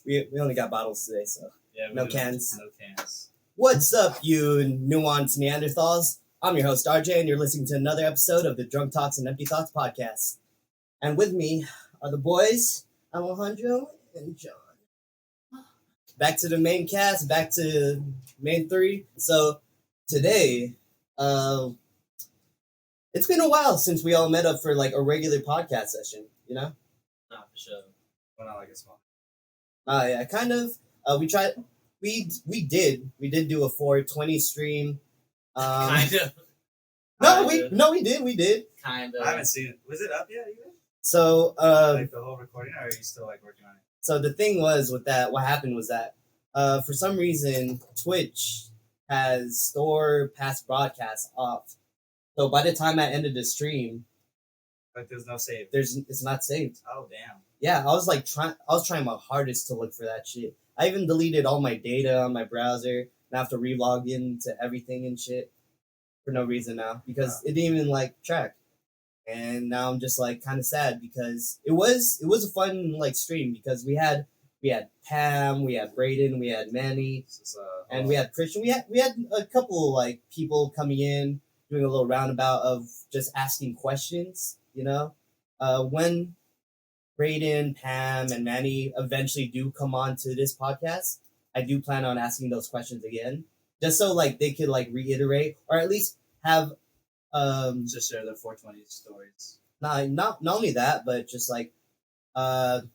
we only got bottles today, so no cans. No cans. What's up, you nuanced Neanderthals? I'm your host RJ, and you're listening to another episode of the Drunk Talks and Empty Thoughts podcast. And with me are the boys, Alejandro and John. Back to the main cast, back to main three. So today, it's been a while since we all met up for like a regular podcast session, you know? Not for sure. Well, not like a small. Yeah, kind of. We did do a 420 stream. Kind of. We did. Kind of. I haven't seen it. Was it up yet even? So, like the whole recording, or are you still like working on it? So the thing was with that, what happened was that, for some reason, Twitch has store past broadcasts off. So by the time I ended the stream, like there's no save. It's not saved. Oh damn. Yeah, I was trying my hardest to look for that shit. I even deleted all my data on my browser, and I have to relog into everything and shit for no reason now because it didn't even like track. And now I'm just like kind of sad because it was a fun like stream because we had Pam, we had Brayden, we had Manny, and we had Christian. We had a couple like people coming in doing a little roundabout of just asking questions. You know, when Brayden, Pam, and Manny eventually do come on to this podcast, I do plan on asking those questions again, just so like they could like reiterate or at least have just share their 420 stories. Not only that, but just like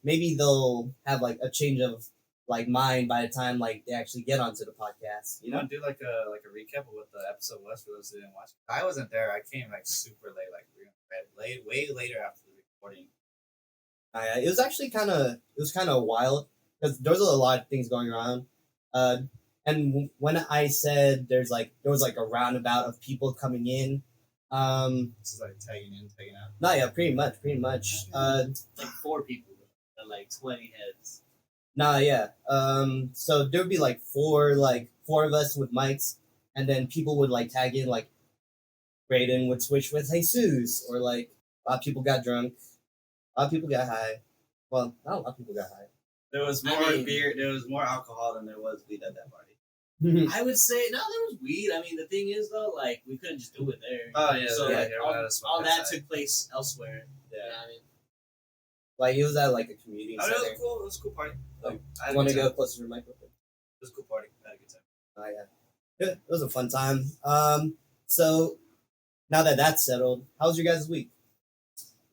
maybe they'll have like a change of like mind by the time like they actually get onto the podcast. You know, want to do like a recap of what the episode was for those who didn't watch it. I wasn't there. I came like super late, like way later after the recording. It was actually kind of wild because there was a lot of things going around. And when I said there was like a roundabout of people coming in, this is like tagging in, tagging out. No, yeah, pretty much. Like 4 people and like 20 heads. Nah, yeah. So there'd be like four of us with mics, and then people would like tag in, like Brayden would switch with Jesus, or like a lot of people got drunk, a lot of people got high. Well, not a lot of people got high. There was more beer. There was more alcohol than there was weed at that party. I would say no. There was weed. I mean, the thing is though, like we couldn't just do it there. Oh yeah. So yeah, like all that took place elsewhere. Yeah. You know what I mean? Like it was at like a community center. It was a cool party. Like, I want to go closer to the microphone. It was a cool party. I had a good time. Oh yeah. It was a fun time. So now that that's settled, how was your guys' week?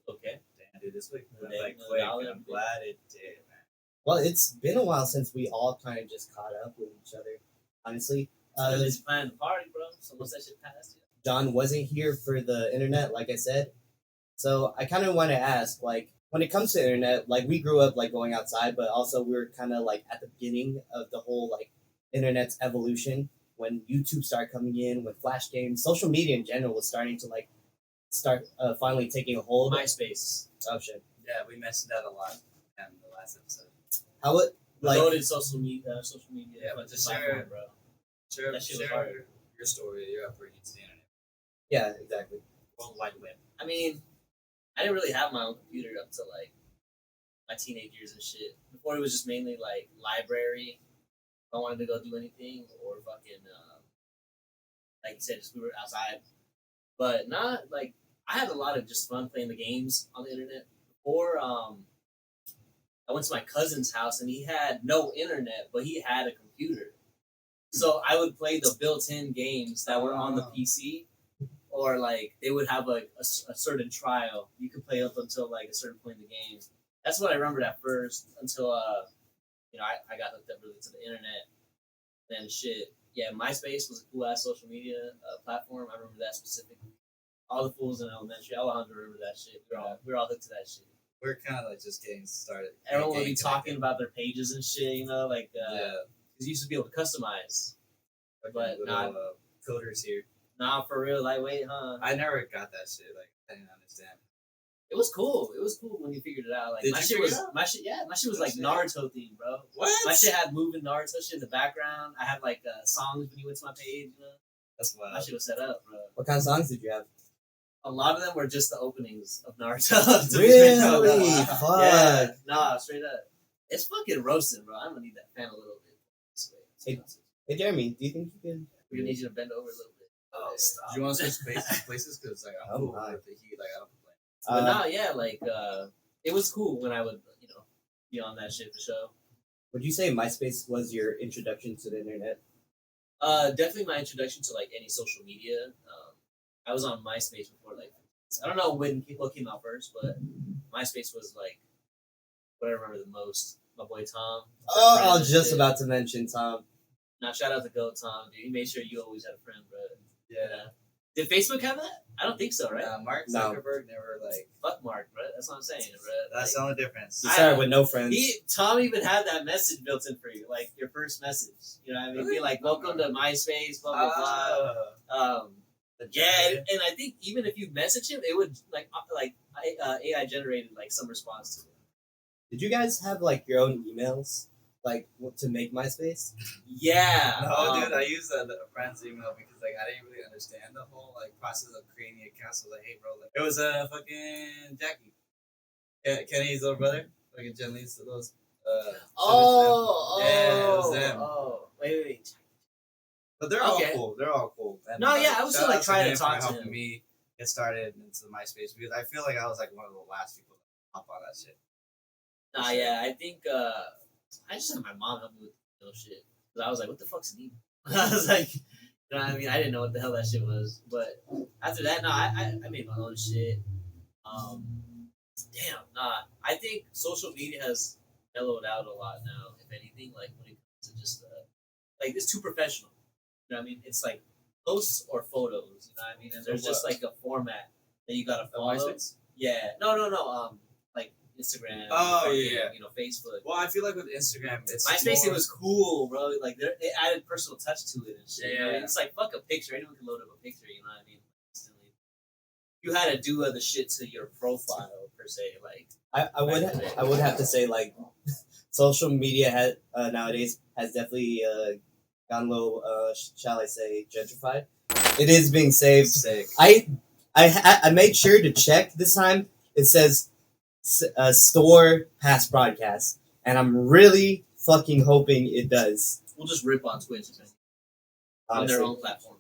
Okay. Damn, dude, this week went like quick, and I'm glad it did, man. Well, it's been a while since we all kind of just caught up with each other. Honestly, just planning the party, bro. So once that shit passed, John wasn't here for the internet, like I said. So I kind of want to ask, like, when it comes to internet, like we grew up like going outside, but also we were kind of like at the beginning of the whole like internet's evolution when YouTube started coming in, when Flash games, social media in general was starting to like start finally taking a hold. MySpace. Oh shit. Yeah, we mentioned that a lot in the last episode. How it like loaded social media. Yeah, but just share, bro. Share your story, your upbringing to the internet. Yeah, exactly. World Wide Web. I mean, I didn't really have my own computer up to like my teenage years and shit. Before it was just mainly like library. If I wanted to go do anything, or fucking like you said, just we were outside. But not like I had a lot of just fun playing the games on the internet. Or I went to my cousin's house and he had no internet, but he had a computer. So I would play the built-in games that were on the PC, or like they would have like a certain trial. You could play up until like a certain point in the game. That's what I remembered at first until I got hooked up really to the internet. Then shit, yeah, MySpace was a cool ass social media platform. I remember that specifically. All the fools in elementary, Alejandro remember that shit. We were all hooked to that shit. We're kind of like just getting started. Everyone would be talking about their pages and shit, you know, like because you used to be able to customize, but not coders here. Nah, for real, lightweight, huh? I never got that shit. Like I didn't understand. It was cool. It was cool when you figured it out. Like Did my you shit figure was it out? my shit was like Naruto themed, bro. What? My shit had moving Naruto shit in the background. I had like songs when you went to my page. You know, That's wild. my shit was set up, bro. What kind of songs did you have? A lot of them were just the openings of Naruto. Really? Fuck. Yeah, nah, straight up. It's fucking roasting, bro. I'm gonna need that fan a little bit. This way. Hey, Jeremy, do you think you can? We're gonna need you to bend over a little bit. Oh, stop. Do you want to switch places? Because like I'm cool with the heat. Like I don't complain. But no, yeah, like it was cool when I would, be on that shit for sure. Would you say MySpace was your introduction to the internet? Definitely my introduction to like any social media. I was on MySpace before, like, I don't know what came out first, but MySpace was like what I remember the most. My boy Tom. Oh, I was just about to mention Tom. Now shout out to Go Tom, dude. He made sure you always had a friend, bro. Yeah. Did Facebook have that? I don't think so, right? Mark No. Zuckerberg never like. Fuck Mark, bro. That's what I'm saying, bro. That's the only difference. He started with no friends. Tom even had that message built in for you, like your first message. You know what I mean? Be like, welcome to MySpace, blah blah blah. Yeah, and I think even if you message him, it would like AI generated like some response to it. Did you guys have like your own emails, like to make MySpace? Yeah. No, dude, I used a friend's email because like I didn't really understand the whole like process of creating accounts. So like, hey, bro, like it was fucking Jackie, Kenny's little brother, like a Jenny's little. Yeah, it was them. Oh, wait. But they're all cool. They're all cool. And, No, yeah, I was still like trying to talk to helping him. me get started into MySpace because I feel like I was like one of the last people to hop on that shit. Nah, yeah, I think I just had my mom help me with shit. Cause I was like, what the fuck's an email? I was like, you know what I mean? I didn't know what the hell that shit was. But after that, no, I made my own shit. I think social media has mellowed out a lot now, if anything, like when it comes to just like it's too professional. You know what I mean? It's like posts or photos, you know what I mean? And there's just like a format that you gotta follow. MySpace? Yeah. No. Like Instagram. Oh, fucking, yeah. Facebook. Well, I feel like with Instagram, it's MySpace, more... it was cool, bro. Like they added personal touch to it and shit. Yeah. You know? It's like fuck a picture. Anyone can load up a picture. You know what I mean? Instantly. You had to do other shit to your profile per se. Like I would have to say like social media has nowadays has definitely gone a little shall I say gentrified. It is being saved. Sick. I made sure to check this time. It says store past broadcast, and I'm really fucking hoping it does. we'll just rip on Twitch on Honestly, their own platform.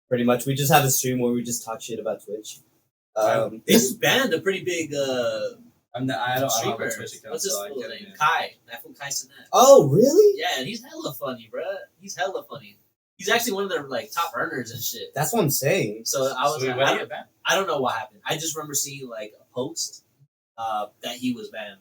pretty much, we just have a stream where we just talk shit about Twitch. They just banned a pretty big I don't have streamer. a Twitch account, What's his so I full can't name? even... Kai. That from Kai Cenat. Oh, really? Yeah, and he's hella funny, bruh. He's hella funny. He's actually one of their like top earners and shit. That's what I'm saying. So I was Sweet, like, when did he get banned? I don't know what happened. I just remember seeing like a post that he was banned.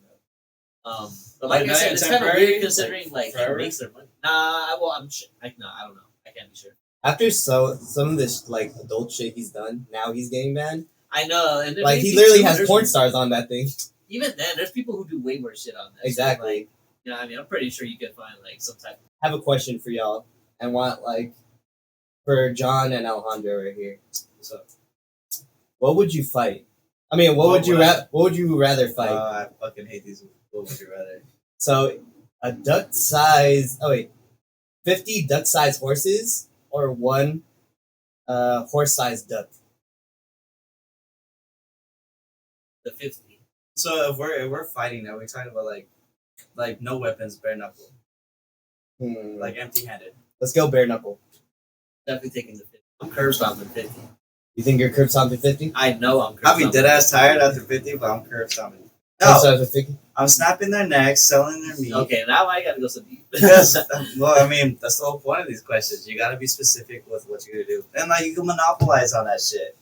But like I said, it's kind of temporary, weird considering like he forever? makes their money. Nah, well I'm sure. I don't know. I can't be sure. After some of this like adult shit he's done, now he's getting banned. I know, and Like he literally has porn stars on that thing. Even then, there's people who do way worse shit on that. Exactly. So, like, you know what I mean? I'm pretty sure you could find like some type. I have a question for y'all, and want like for John and Alejandro right here. What's up? What would you fight? I mean, what would you rather fight? I fucking hate these. What would you rather? So, a duck size. 50 duck sized horses or one horse sized duck. The 50. So if we're fighting now, we're talking about like no weapons, bare knuckle, like empty handed. Let's go bare knuckle. Definitely taking the 50. I'm curb stomping 50. You think you're curb stomping 50? I know I'm curb I'll be stomping. dead ass tired after 50, but I'm curb stomping. Curb No, stomping 50? I'm snapping their necks, selling their meat. Okay, now I gotta go some deep. Because, well, I mean, that's the whole point of these questions. You gotta be specific with what you're gonna do, and like you can monopolize on that shit.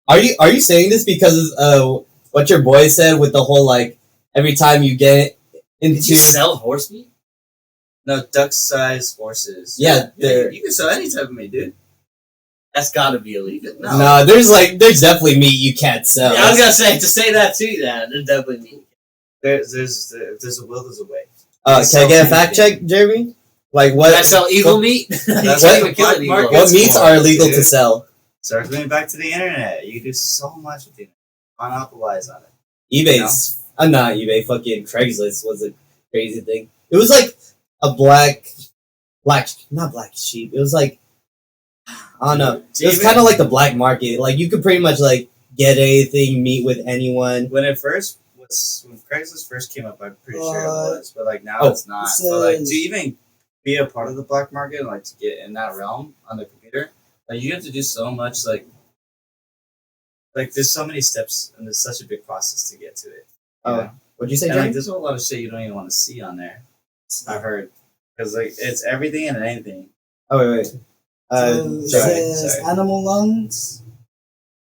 Are you saying this because of what your boy said with the whole like every time you get into Did you sell horse meat? No, duck-sized horses. Yeah, they're you can sell any type of meat, dude. That's gotta be illegal. no, there's definitely meat you can't sell. Yeah, I was gonna say to say that too. Yeah, there's definitely meat. There's if there's a will, there's a way. Can I get a fact check, Jeremy? Like what? Did I sell eagle meat? That's You what can't even kill black an eagle. market- What meats are illegal to Dude. sell? Circling back to the internet, you can do so much with it. Monopolize on it. eBay's not eBay. Fucking Craigslist was a crazy thing. It was like a not black sheep. It was like I don't know. It was kind of like the black market. Like you could pretty much like get anything, meet with anyone. When it first was when Craigslist first came up, I'm pretty sure it was, but like now Oh. it's not. But like to even be a part of the black market, and like to get in that realm on the computer, like you have to do so much. Like there's so many steps, and there's such a big process to get to it. You know? What'd you say, And Johnny? like there's a whole lot of shit you don't even want to see on there. I've heard because like it's everything and anything. Oh wait. So it says sorry. animal lungs,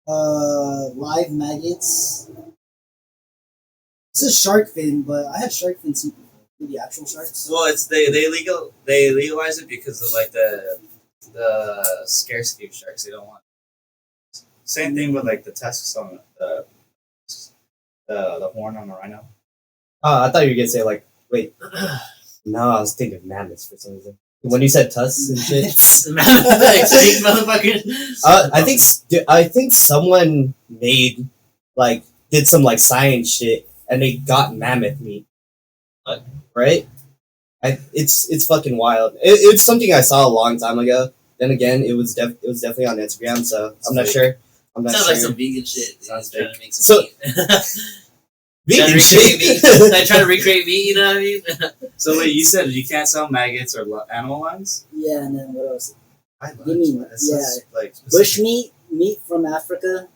live maggots. This is shark fin, but I had shark fin soup before. The actual sharks. Well, it's they legalize it because of like the scarcity of sharks. They don't want. Same thing with like the tusks on the horn on the rhino. Oh, I thought you were gonna say like, wait. No, I was thinking mammoths for some reason. When you said tusks and shit, Extinct motherfucker. I think someone did some like science shit and they got mammoth meat. Right? It's fucking wild. It's something I saw a long time ago. Then again, it was definitely on Instagram, so I'm not sure. Sounds like some vegan shit. Sounds Trying fake. to make some meat. Vegan shit. Like trying to recreate meat, you know what I mean? So wait, you said you can't sell maggots or animal lungs? Yeah, and then what else? I You mean, like Bush meat from Africa,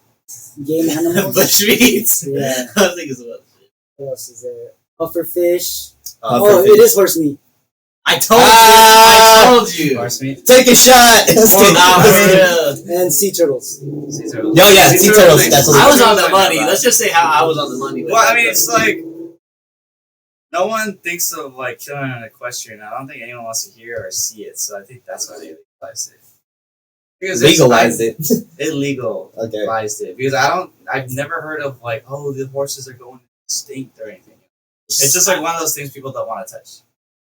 game animals. Bush meats. Yeah. I was thinking about shit. What else is there? Pufferfish. Pufferfish. It is horse meat. I told you. horse meat. Take a shot. Nah, for real. And sea turtles. Sea turtles. Yo, yeah, sea turtles. That's I was on the Like, money. Let's just say how I was on the money. With Well, that, I mean, but- it's like no one thinks of like killing an equestrian. I don't think anyone wants to hear or see it, so I think that's why they legalized it. Because Legalized it. Illegal. Okay. Legalized it because I've never heard of like, oh, the horses are going extinct or anything. It's just like one of those things people don't want to touch.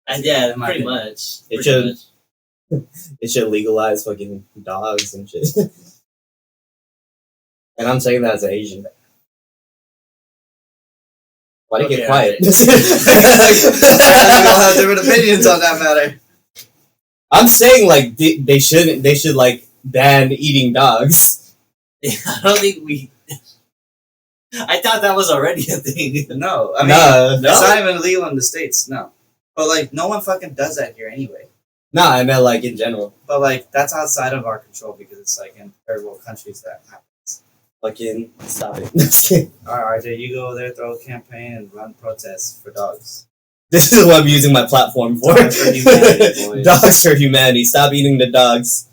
And yeah, in my pretty opinion. much. It Pretty should. much. It should legalize fucking dogs and shit. And I'm saying that as an Asian. Why do you get Okay, quiet? We all have different opinions on that matter. I'm saying like they should like ban eating dogs. I don't think we. I thought that was already a thing. No, I mean, No. it's not even illegal in the States. No, but like no one fucking does that here anyway. No, I meant like in general. But like that's outside of our control because it's like in third world countries that happens. Fucking stop it. Just kidding. All right, RJ, you go over there, throw a campaign, and run protests for dogs. This is what I'm using my platform for. Dogs for humanity, boys. Dogs for humanity. Stop eating the dogs.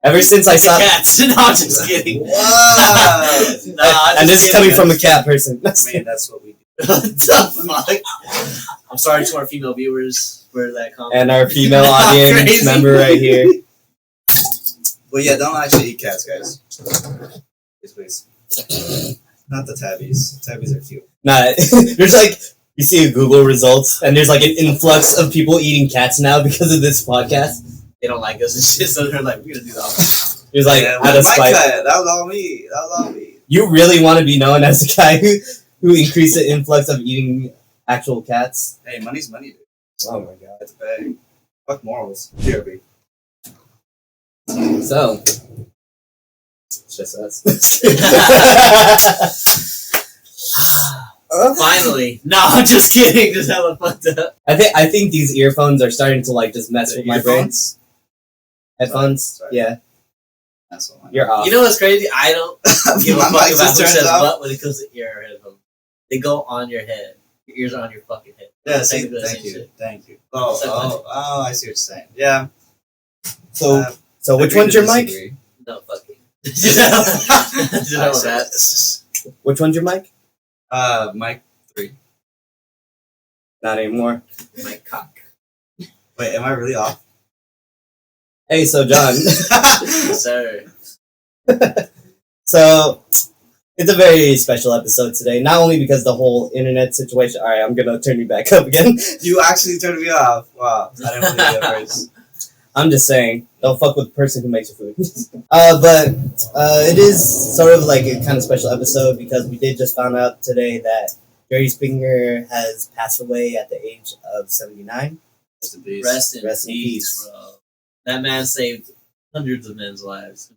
Ever since I saw Cats. No, I'm just kidding. Wow. and this is coming from a cat person. I mean, that's what we do. What the fuck? I'm sorry to our female viewers for that comment. And our female audience Crazy. member right here. Well, yeah, don't actually eat cats, guys. Please. Not the tabbies. Tabbies are cute. Nah, there's like you see a Google results, and there's like an influx of people eating cats now because of this podcast. They don't like us and shit, so they're like, we're gonna do that. There's like Yeah, out of my spite. cut. That was all me. That was all me. You really want to be known as the guy who increased the influx of eating actual cats? Hey, money's money, dude. Oh my god. That's a bag. Fuck morals. BRB. So it's just us. Finally. No, I'm just kidding. Just hella fucked up. I think these earphones are starting to like just mess with my brain. Earphones? Headphones? Sorry. Yeah. That's what mine. You're off. You know what's crazy? I don't give a My fuck mic about just who turns says off. what when it comes to ear headphones. They go on your head. Your ears are on your fucking head. Yeah, see, Technically, thank same you. shit. Thank you. Oh, I see what you're saying. Yeah. So so which one's your mic? Disagree. No, fuck it. Just know that. Which one's your mic? Mic 3. Not anymore. My cock. Wait, am I really off? Hey, so John. Yes, sir. So it's a very special episode today. Not only because the whole internet situation. All right, I'm gonna turn you back up again. You actually turned me off. Wow. I didn't believe it at first. I'm just saying, don't fuck with the person who makes your food. But it is sort of like a kind of special episode because we did just found out today that Jerry Springer has passed away at the age of 79. Rest in peace. Rest in Rest in peace, peace. bro. That man saved hundreds of men's lives.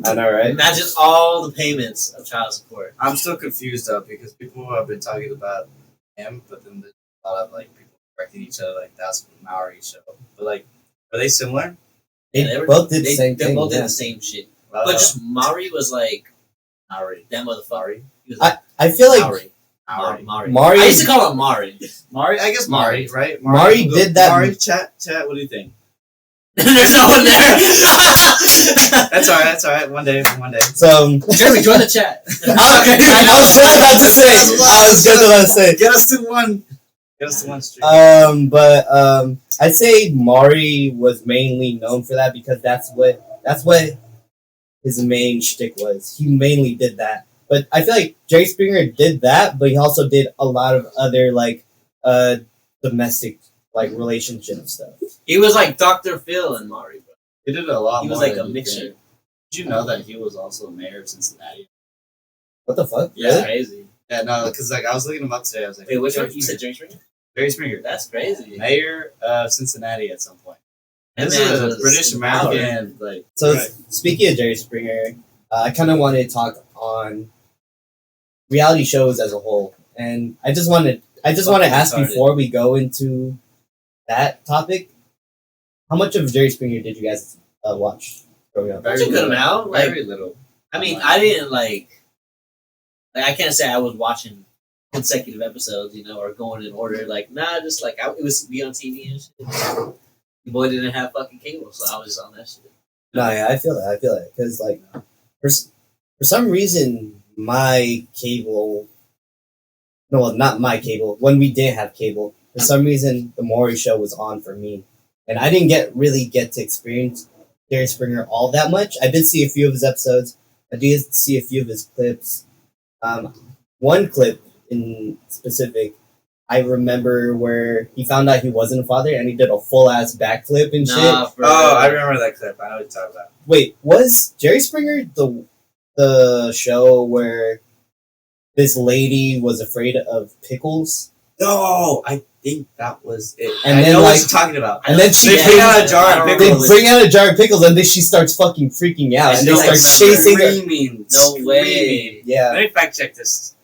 I know, right? Imagine all the payments of child support. I'm still confused though because people have been talking about him, but then there's a lot of like people correcting each other like that's Maori show. But like, are they similar? They both did the same They thing. both did yeah. the same shit. But just Mari was like Maori. that motherfucker. He was like I feel like Mari. Mari- I used to call him Mari. Mari, I guess Mari, right? Mari did that- Mari, chat. What do you think? There's no one there. That's all right. That's all right. One day. So Jeremy, join the chat. I was just about to say. I was just about to say. Get us to one. Get us to one stream. But I'd say Mari was mainly known for that because that's what his main shtick was. He mainly did that. But I feel like Jerry Springer did that, but he also did a lot of other like domestic like relationship stuff. He was like Dr. Phil and Mari, bro. He did a lot He more. was like than a you mixture. think. Did you know that he was also mayor of Cincinnati? What the fuck? That's Really? crazy. Yeah, no, because like I was looking him up today. I was like, Wait, which Jerry one? You said Springer. Jerry Springer? Jerry Springer, That's crazy. mayor of Cincinnati at some point. That This man is was a British in American, like. So Right. speaking of Jerry Springer, I kind of wanted to talk on reality shows as a whole, and I just want to ask retarded. before we go into that topic, how much of Jerry Springer did you guys watch growing up? That's a good amount. Like, Very little. I mean, I didn't like I can't say I was watching consecutive episodes, you know, or going in order. Like, nah, just like it was be on TV and shit. The boy didn't have fucking cable, so I was just on that shit. No, yeah, I feel that because like for some reason my cable, no, not my cable. When we didn't have cable, for some reason the Maury show was on for me, and I didn't really get to experience Jerry Springer all that much. I did see a few of his episodes. I did see a few of his clips. One clip in specific, I remember where he found out he wasn't a father, and he did a full ass backflip and shit. Nah, bro. Oh, I remember that clip. I know what you're talking about. Wait, was Jerry Springer the show where this lady was afraid of pickles? No, I think that was it. And I then, know what like- you're talking about. And then she They bring out a jar I of don't They pickles. remember bring out a jar of pickles, and then she starts fucking freaking out, I and they don't start remember. chasing her. Screaming. No way. Screaming. Yeah, Let me fact check this.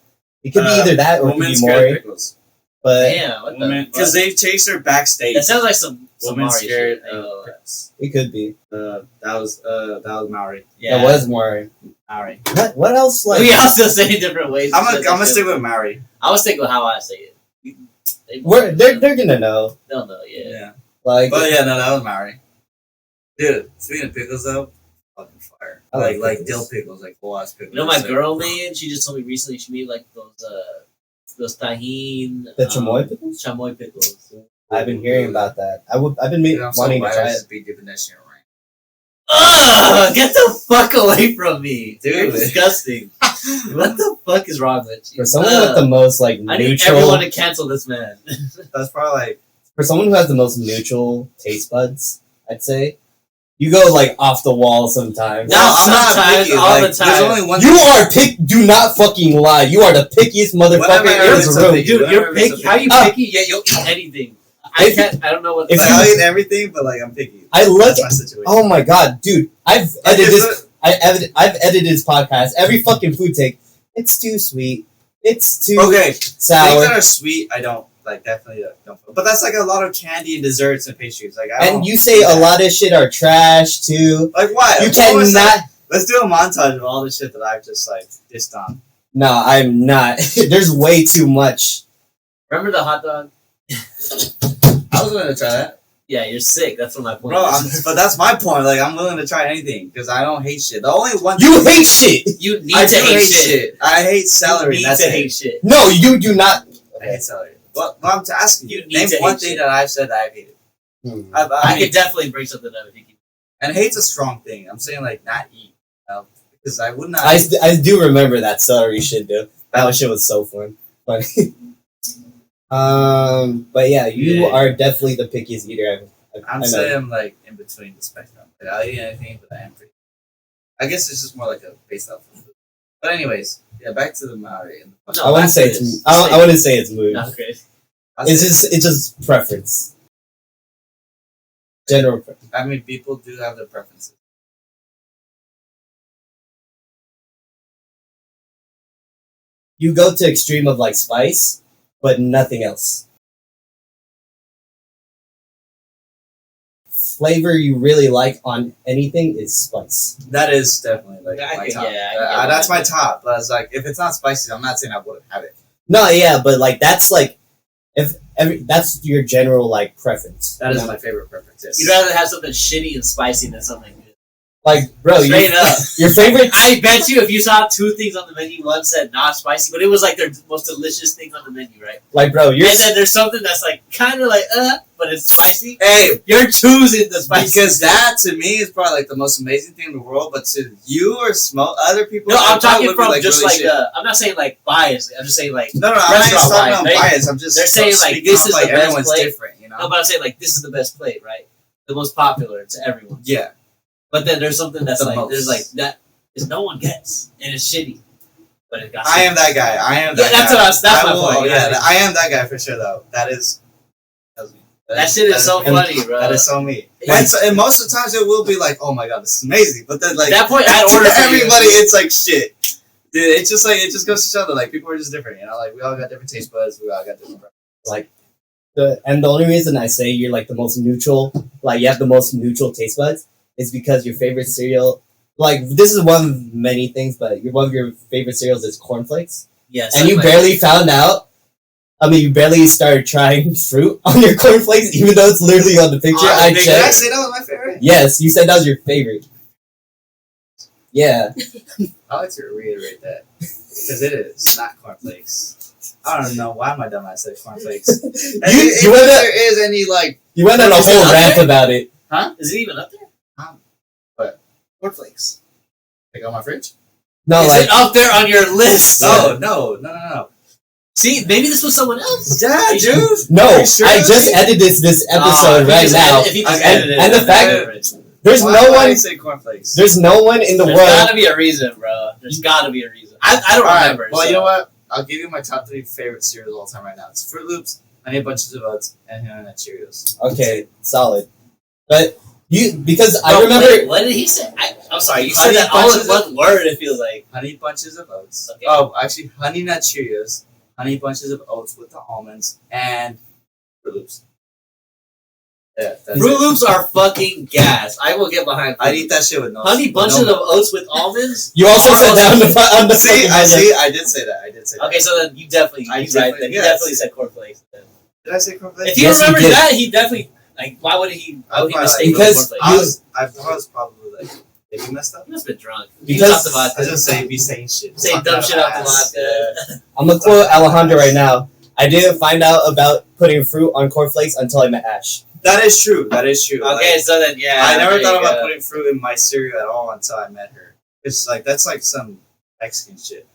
it could be either that or it could Woman be scared Maury. of pickles. But Damn, what the Because fuck? they chased her backstage. That sounds like some Woman Mari scared shit. of pickles. it could be. That was Maori. Yeah. That was Maury. Maori. What else? Like, We all still say different ways. to I'm say that gonna shit. stick with Maori. I was thinking with how I say it. they're gonna know. They'll know, yeah. Yeah. Like, But yeah, no, that was Maori. Dude, speaking of pickles though, fucking fire. I like Like pickles. dill pickles, like full ass pickles. You know, my Like, girl, man, she just told me recently she made like those tahine. the chamoy pickles. Chamoy pickles. I've been hearing about that. I've been Dude, I'm so wanting to glad try I it. just be dipping that shit right. Ugh! Get the fuck away from me, dude. You're Dude. disgusting. What the fuck is wrong with you? For someone with the most like I need neutral, everyone to cancel this man. That's probably like for someone who has the most neutral taste buds, I'd say you go like off the wall sometimes. No, sometimes, picky, all like, the time. There's only one. You are pick. Do not fucking lie. You are the pickiest When have motherfucker I ever in been this so room. picky? Dude, When you're have I been so picky. How you Ah. picky yet you'll eat anything? I If- can't. I don't know what. if Like, you- I'll eat everything, but like I'm picky. I look. That's my situation. Oh my god, dude! I've Like, edited it's this. I've edited his podcast. Every fucking food take. It's too sweet. It's too Okay, things sour. that are sweet, I don't like. Definitely don't. But that's like a lot of candy and desserts and pastries. Like, I don't And you say do a that. lot of shit are trash too. Like, why? You Of course, cannot. like, let's do a montage of all the shit that I've just like dissed on. No, I'm not. There's way too much. Remember the hot dog? I was willing to try that, Yeah, you're sick. That's what my point bro. is. But that's my point. Like, I'm willing to try anything because I don't hate shit. The only one You hate shit. You need I to do hate shit. I hate You celery. need That's to it. hate shit. No, you do not. I hate celery. Well, I'm asking you. You need Name to one hate thing shit. that I've said that I've hated. I I mean, could definitely bring something up if you keep. and hate's a strong thing. I'm saying like not eat. Because I would not. I do remember that celery shit, dude. That shit was so fun. But but yeah, you Yeah. are definitely the pickiest eater I'm I know. saying I'm like in between the spectrum. Like, I'll eat anything, but I am pretty. I guess it's just more like a based off of food. But anyways, yeah, back to the Maori. And the No, I wouldn't back say to it's. this. I wouldn't say it's mood. Not great. I'll It's say- just preference. General preference. I mean, people do have their preferences. you go to extreme of like spice, but nothing else. Flavor you really like on anything is spice. That is definitely like Yeah, I my can- top. yeah, I can get That's that. my top. But it's like if it's not spicy, I'm not saying I wouldn't have it. No, yeah, but like that's like that's your general like preference. That is you know? my favorite preference. Yes. You'd rather have something shitty and spicy than something good. Like, bro, Straight up. your favorite. I bet you if you saw two things on the menu, one said not spicy, but it was like their most delicious thing on the menu, right? Like, bro, you're And then there's something that's like kind of like but it's spicy. Hey, You're choosing the spicy. because that to me is probably like the most amazing thing in the world. But to you or other people, No, I'm it probably talking would be, from just really like shit. I'm not saying like biased. I'm just saying like No, I'm not just restaurant talking wise, about right? bias. I'm just They're saying, like, speaking this on, is like the best everyone's plate. different, you know. no, but I'm saying like this is the best plate, right? The most popular to everyone. Yeah, But then there's something that's The like most. there's like that is no one gets and it's shitty, but it got. I am that guy. I am that Yeah, that's guy. what I was- that's I my will- point, you know Yeah, what I I am that guy for sure. Though that is me. That shit is so funny, bro. That is so me. Yeah. And most of the times it will be like, oh my god, this is amazing. But then like At that point, I'd to order for you. everybody, it's like shit. Dude, it's just like it just goes to show that like people are just different. You know, like we all got different taste buds. We all got different. like the only reason I say you're like the most neutral, like you have the most neutral taste buds, is because your favorite cereal. Like this is one of many things, but one of your favorite cereals is cornflakes, Yes, and you barely found out. I mean, you barely started trying fruit on your cornflakes, even though it's literally on the picture. I Did I checked. say that was my favorite? Yes, you said that was your favorite. Yeah, I like to reiterate that because it is not cornflakes. I don't know why my dumb ass said cornflakes. you If went there is any like you went on a Is it whole up rant there? about it. Is it even up there? What? Cornflakes. like on my fridge. No, Is like it up there on your list? Oh no. See, maybe this was someone else. Yeah, dude. no. Are you sure? I just edited this episode right now. If you just Okay. edited it, And the then fact- that's different. There's Why no would I one. say cornflakes. There's no one in the There's world. gotta be a reason, bro. There's gotta be a reason. I don't Alright, remember. well, so. you know what? I'll give you my top 3 favorite cereals of all time right now. It's Fruit Loops, Honey Bunches of Oats, and Honey Nut Cheerios. Okay, solid. But because No, I remember. wait, what did he say? I'm sorry. You said Honey that all in Bunches one word. It feels like. Honey Bunches of Oats. Okay. Oh, actually, Honey Nut Cheerios, Honey Bunches of Oats with the almonds, and Fruit Loops. Yeah, that's Fruit it. Loops are fucking gas. I will get behind. I'd eat that shit with no Honey bunches no of oats with almonds. You also said that on the See, fucking I podcast. see. I did say that. Okay, so then you definitely. I He's right. definitely- Then he yes. definitely said cornflakes. Then. Did I say cornflakes? If he Yes, you remembers did. that, he definitely like. Why would he? Why would he mistake Because cornflakes? I was probably like, did you messed up? He must have been drunk. Because- he talked about I was just saying, be saying shit. saying Talking dumb out shit of out the ass. vodka. I'm gonna quote Alejandro right now. I didn't find out about putting fruit on cornflakes until I met Ash. That is true. That is true. Okay, Like, so then yeah. I never there thought you about go. putting fruit in my cereal at all until I met her. It's like that's like some Mexican shit,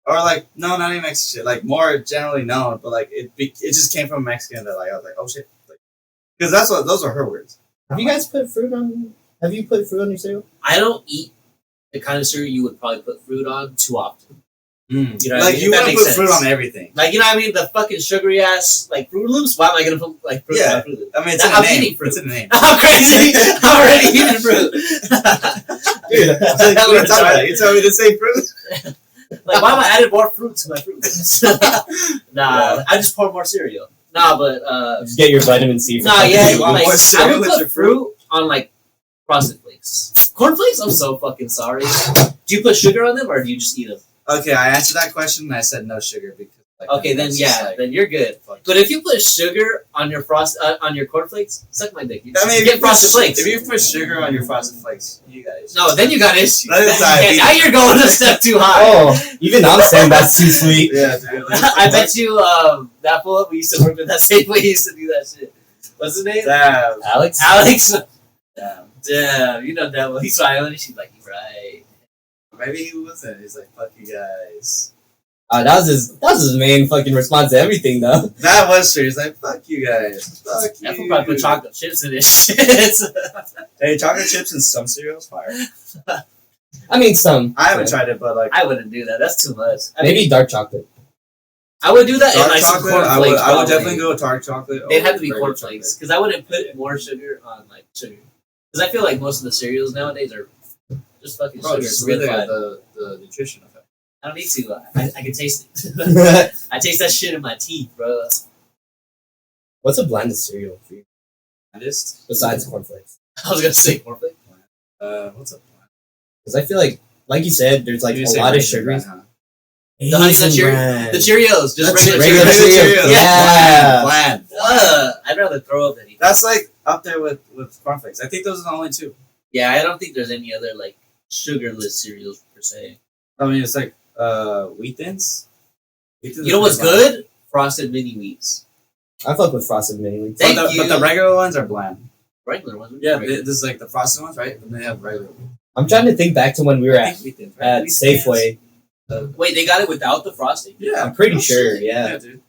or like no, not even Mexican shit. Like more generally known, but like it just came from Mexican that like I was like oh shit, because that's what those are her words. Have you guys put fruit on? Have you put fruit on your cereal? I don't eat the kind of cereal you would probably put fruit on too often. You know what I like mean? you If that want to makes put fruit sense. on everything. Like you know what I mean? The fucking sugary ass like Fruit Loops. Why am I gonna put like fruit Yeah. on Fruit Loops? I mean, it's Now, in I'm the name. eating fruit. It's in the name. I'm crazy. I'm already eating fruit. Dude, Like, what are you talking about? You tell me to say fruit? Like, why am I adding more fruit to my fruit? Nah, Yeah. I just pour more cereal. Nah, but just get your vitamin C. nah, yeah, You want like more I cereal would with your put fruit on like Frosted Flakes, cornflakes. I'm so fucking sorry. Do you put sugar on them or do you just eat them? Okay, I answered that question and I said no sugar because. Like, Okay, then it's yeah, just, like, then you're good. fuck. But if you put sugar on your on your cornflakes, suck my dick. You I mean, if get you put Frosted Flakes. If you put sugar on your Frosted Flakes, you guys. No, then you got issues. That is Then you diabetes. now you're going a step too high. Oh, even I'm saying that's too sweet. Yeah, dude. I bet you that fool we used to work with that same way he used to do that shit. What's his name? Damn. Alex. Alex. Damn. Damn, you know that one. He's smiling and she's like, you're right. Maybe he wasn't. He's like, fuck you guys. That was his main fucking response to everything though. That was true. He's like, fuck you guys. Fuck That fool you. probably put chocolate chips in his shit. Hey, chocolate chips and some cereals, fire. I mean, some. I haven't tried it, but like I wouldn't do that. That's too much. I mean, Maybe dark chocolate. I would do that in dark like some chocolate. cornflakes. I would probably. definitely go with dark chocolate. They'd over have to be regular cornflakes chocolate. because I wouldn't put more sugar on like sugar. Because I feel like most of the cereals nowadays are just fucking Bro, sugar just really solidified. the nutrition effect. I don't need to. I can taste it. I taste that shit in my teeth, bro. What's a blandest cereal for you Blandest? besides cornflakes? I was gonna say cornflakes. What's up? Because I feel like you said, there's like You a say lot of Raisin sugars. Bran, huh? The Honey Nut Bran. The Cheerios, just That's regular regular Cheerios. Cheerios. Yeah. Bland. I'd rather throw up than eat. That's like up there with cornflakes. I think those are the only two. Yeah, I don't think there's any other like sugarless cereals per se. I mean, it's like Wheat Thins. Wheat Thins You know are what's bland. good? Frosted Mini Wheats. I fuck with frosted mini wheats. Thank But you. the regular ones are bland. Regular ones. Yeah, regular. this is like the frosted ones, right? And they have regular. I'm trying to think back to when we were I at, think Wheat Thins, right? at Wheat Thins. Safeway. Wait, they got it without the frosting? Yeah, I'm pretty Oh, sure, shit. yeah. dude.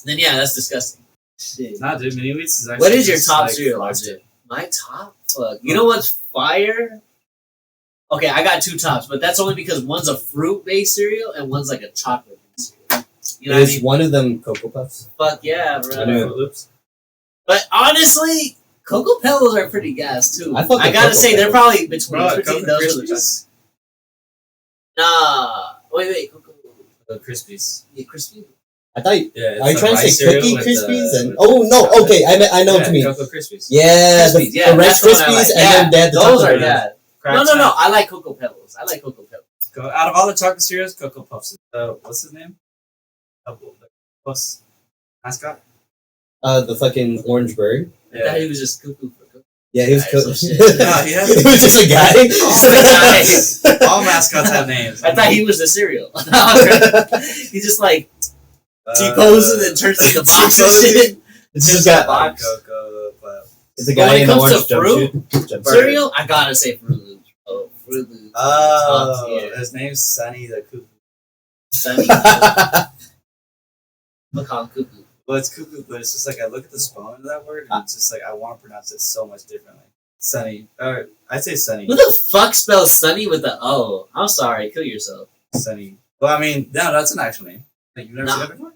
Then yeah, that's disgusting. Shit. Nah, dude, mini wheats is actually. What is your just, top like, cereal? frosted. My top? Fuck. You know what's fire? Okay, I got two tops, but that's only because one's a fruit-based cereal and one's like a chocolate-based cereal. You know what I Is mean? one of them Cocoa Puffs? Fuck yeah, I bro. know. Fruit Loops. But honestly, Cocoa Pebbles are pretty gas too. I fuck with gotta Cocoa say, they're Pebbles. probably between Bro, between Cocoa those two. Krispies. Nah, wait, Cocoa. Krispies. Yeah, crispy. I thought. Yeah. Are you it's trying a to rice say cereal Cookie with, Krispies and? with Oh no! chocolate. Okay, I know what you mean. Cocoa Krispies. Yeah, Crispies, the yeah, Rice that's what I Krispies, like. and Yeah, then they had the those chocolate are ones. yeah. Crack No. Jack. I like Cocoa Pebbles. I like Cocoa Pebbles. Out of all the chocolate cereals, Cocoa Puffs. What's his name? The Puffs mascot. The fucking orange bird. I thought he was just cuckoo for Cocoa. Yeah, he was. Alright, Co- so shit. No, he has- it was just a guy. Just a guy. All mascots have names. I thought he was the cereal. He just like T-poses and turns into the box and shit. It's just got. box. Cocoa Puffs. It's a But when guy it in an comes orange to fruit, jumpsuit. Cereal, I gotta say Fruit Loops. Oh, Fruit Loops. Top Oh, tier. his name's Sunny the Cuckoo. Sunny. Macaw cuckoo. Well, it's cuckoo, but it's just like I look at the spelling of that word, and it's just like I want to pronounce it so much differently. Sunny, or I'd say Sunny. Who the fuck spells Sunny with the O? I'm sorry, kill yourself. Sunny. Well, I mean, no, that's an actual name. Like you've never seen Nah. that before.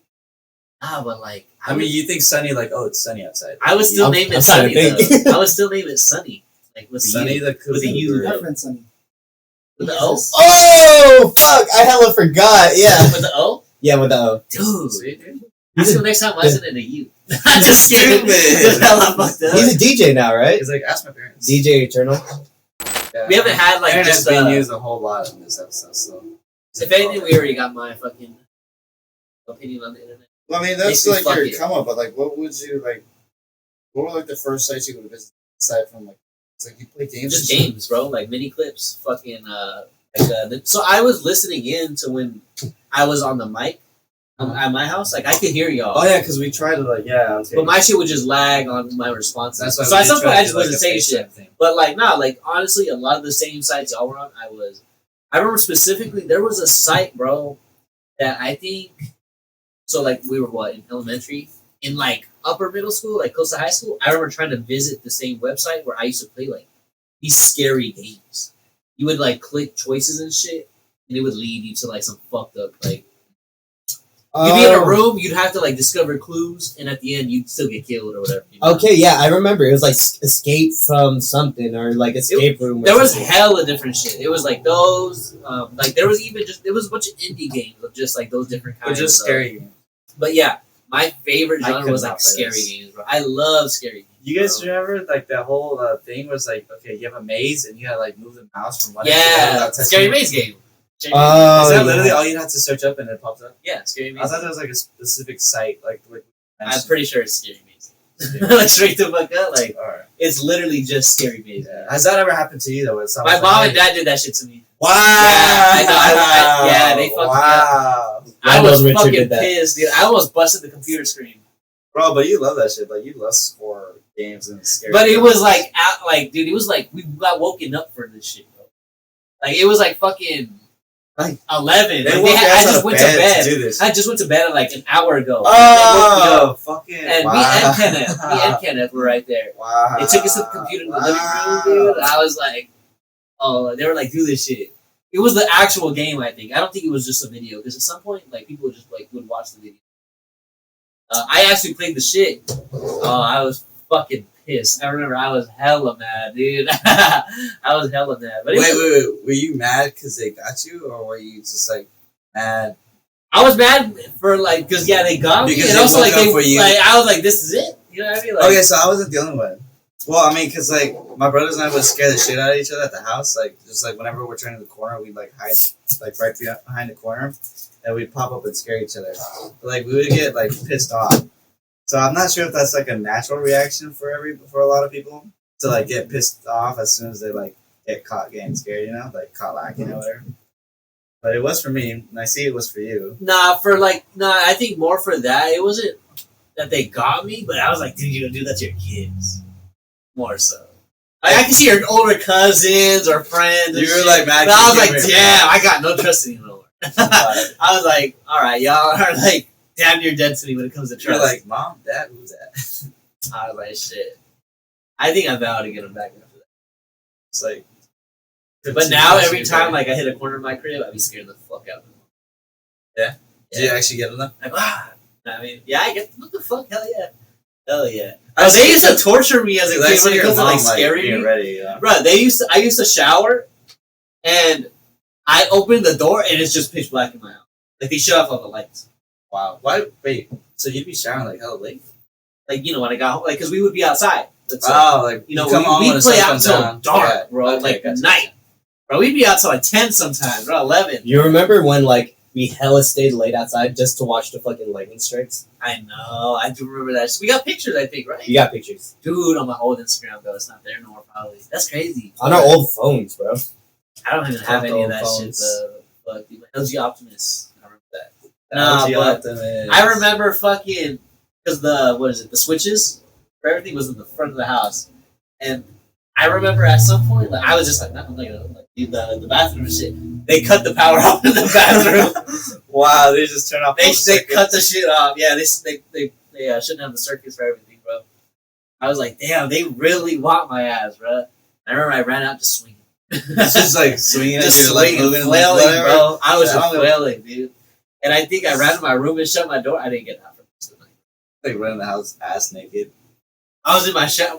Ah, but like, I mean, you think Sunny, like, oh, it's sunny outside. I would still I'm- name I'm it trying Sunny to think. though. I would still name it Sunny, like with a Sunny U, the Cuckoo. with a U. My friend Sunny. with the O, Oh fuck! I hella forgot. Yeah, with the O, yeah, with the O. dude. Sweet, dude. Ask him next time why isn't it a U? I'm just kidding. Stupid. The hell I fucked up. He's a DJ now, right? He's like, ask my parents. DJ Eternal. Yeah. We haven't had like Internet's just being used a whole lot in this episode, so. If anything, we already got my fucking opinion on the internet. Well, I mean, that's, like, your come up, but like, what would you like? What were like the first sites you would have visited aside from like? It's like you play games. Just games, bro. Like mini clips, fucking. So I was listening in to when I was on the mic at my house. Like I could hear y'all. Oh yeah, because we tried to like okay. But my shit would just lag on my responses. That's why So we at some did point try I to just do, like, wasn't a saying FaceTime shit. thing. But like nah, like honestly, a lot of the same sites y'all were on, I remember specifically there was a site, bro, that I think. So like we were in elementary, in like upper middle school, like close to high school. I remember trying to visit the same website where I used to play like these scary games. You would like click choices and shit, and it would lead you to like some fucked up like. You'd be in a room, you'd have to like discover clues, and at the end you'd still get killed or whatever. You know? Okay, yeah, I remember. It was like escape from something or like escape room. Or There was something. hella different shit. It was like those, like there was even just, it was a bunch of indie games of just like those different But kinds. just of- scary. But yeah, my favorite I genre could was not like play scary this. games, bro. I love scary games. You guys bro. remember like that whole thing was like okay, you have a maze and you gotta like move the mouse from one end to the other Yeah, without touching scary it. maze game. Scary Oh, Is that yeah. literally all you have to search up and it pops up? yeah, scary I maze. thought there was like a specific site like. I'm pretty sure it's scary maze. Like straight the fuck up, like Alright. it's literally just scary maze. Yeah. Has that ever happened to you though? My mom and dad did that shit to me. Wow. I know, yeah, they fucked me up. Wow. I I know was Richard fucking did that. pissed, dude. I almost busted the computer screen. Bro, but you love that shit. Like you love horror games and scary. But it games. was like, dude, it was like we got woken up for this shit, bro. Like it was like fucking like 11. They Like, woke I us out just of went to bed bed. to do this. I just went to bed like an hour ago. Oh, fucking! And wow. me and Kenneth were right there. Wow. They took us to the computer in the living room, dude. And I was like, oh, they were like, do this shit. It was the actual game, I think. I don't think it was just a video because at some point, like people would just like would watch the video. I actually played the shit. Oh, I was fucking pissed. I remember I was hella mad, dude. I was hella mad. But Wait. Were you mad because they got you, or were you just like mad. I was mad for like because they got me, Because and they also woke like up for you. like I was like, this is it. You know what I mean? Like, Okay, so I wasn't the only one. Well, I mean, because like my brothers and I would scare the shit out of each other at the house. Like just like whenever we're turning the corner, we'd like hide like right behind the corner, and we'd pop up and scare each other. But, like we would get like pissed off. So I'm not sure if that's like a natural reaction for a lot of people to like get pissed off as soon as they like get caught getting scared, you know, like caught lacking or whatever. But it was for me, and I see it was for you. I think more for that. It wasn't that they got me, but I was like, dude, you gonna do that to your kids? More so. Like, I can see your older cousins or friends. You were like mad. But I was like, damn, I got no trust anymore. I was like, all right, y'all are like damn near dead to me when it comes to trust. You're like, Mom, Dad, who's that? I was like, shit. I think I vowed to get them back after that. It's like, but now every time like I hit a corner of my crib, I'd be scared the fuck out of them. Yeah? Did you actually get them though? Like, I mean, yeah, I get what the fuck, hell yeah. They I used to torture me as a kid when it comes to like scaring me. Ready, you know? Bro, I used to shower and I open the door and it's just pitch black in my house. Like they shut off all the lights. Wow. Why? Wait. So you'd be showering like hella late? Like, you know, when I got home, like, because we would be outside. Like, you know, come on we when the play sun out comes till down. dark, Yeah. bro. Okay, like gotcha. night. Bro, we'd be out till like 10 sometimes, bro, 11. You remember when like we hella stayed late outside just to watch the fucking lightning strikes? I know. I do remember that. We got pictures, I think, right? You got pictures Dude, on my old Instagram, though. It's not there no more, probably. That's crazy. on our old phones, bro. I don't even have any of that shit, though. Fuck, dude. LG Optimus. I remember that. Nah, but I remember fucking... Because the switches for everything was in the front of the house. And I remember at some point, like, I was just like, I'm not gonna like, do the bathroom and shit. They cut the power off in the bathroom. Wow, they just turn off. They cut the shit off. Yeah, they shouldn't have the circuits for everything, bro. I was like, damn, they really want my ass, bro. I remember I ran out to swing. It's just like swinging, just you're like swinging, moving, flailing, like, bro. I was I just don't know. flailing, dude. And I think I ran to my room and shut my door. I didn't get out for the night. Like running the house ass naked. I was in my shower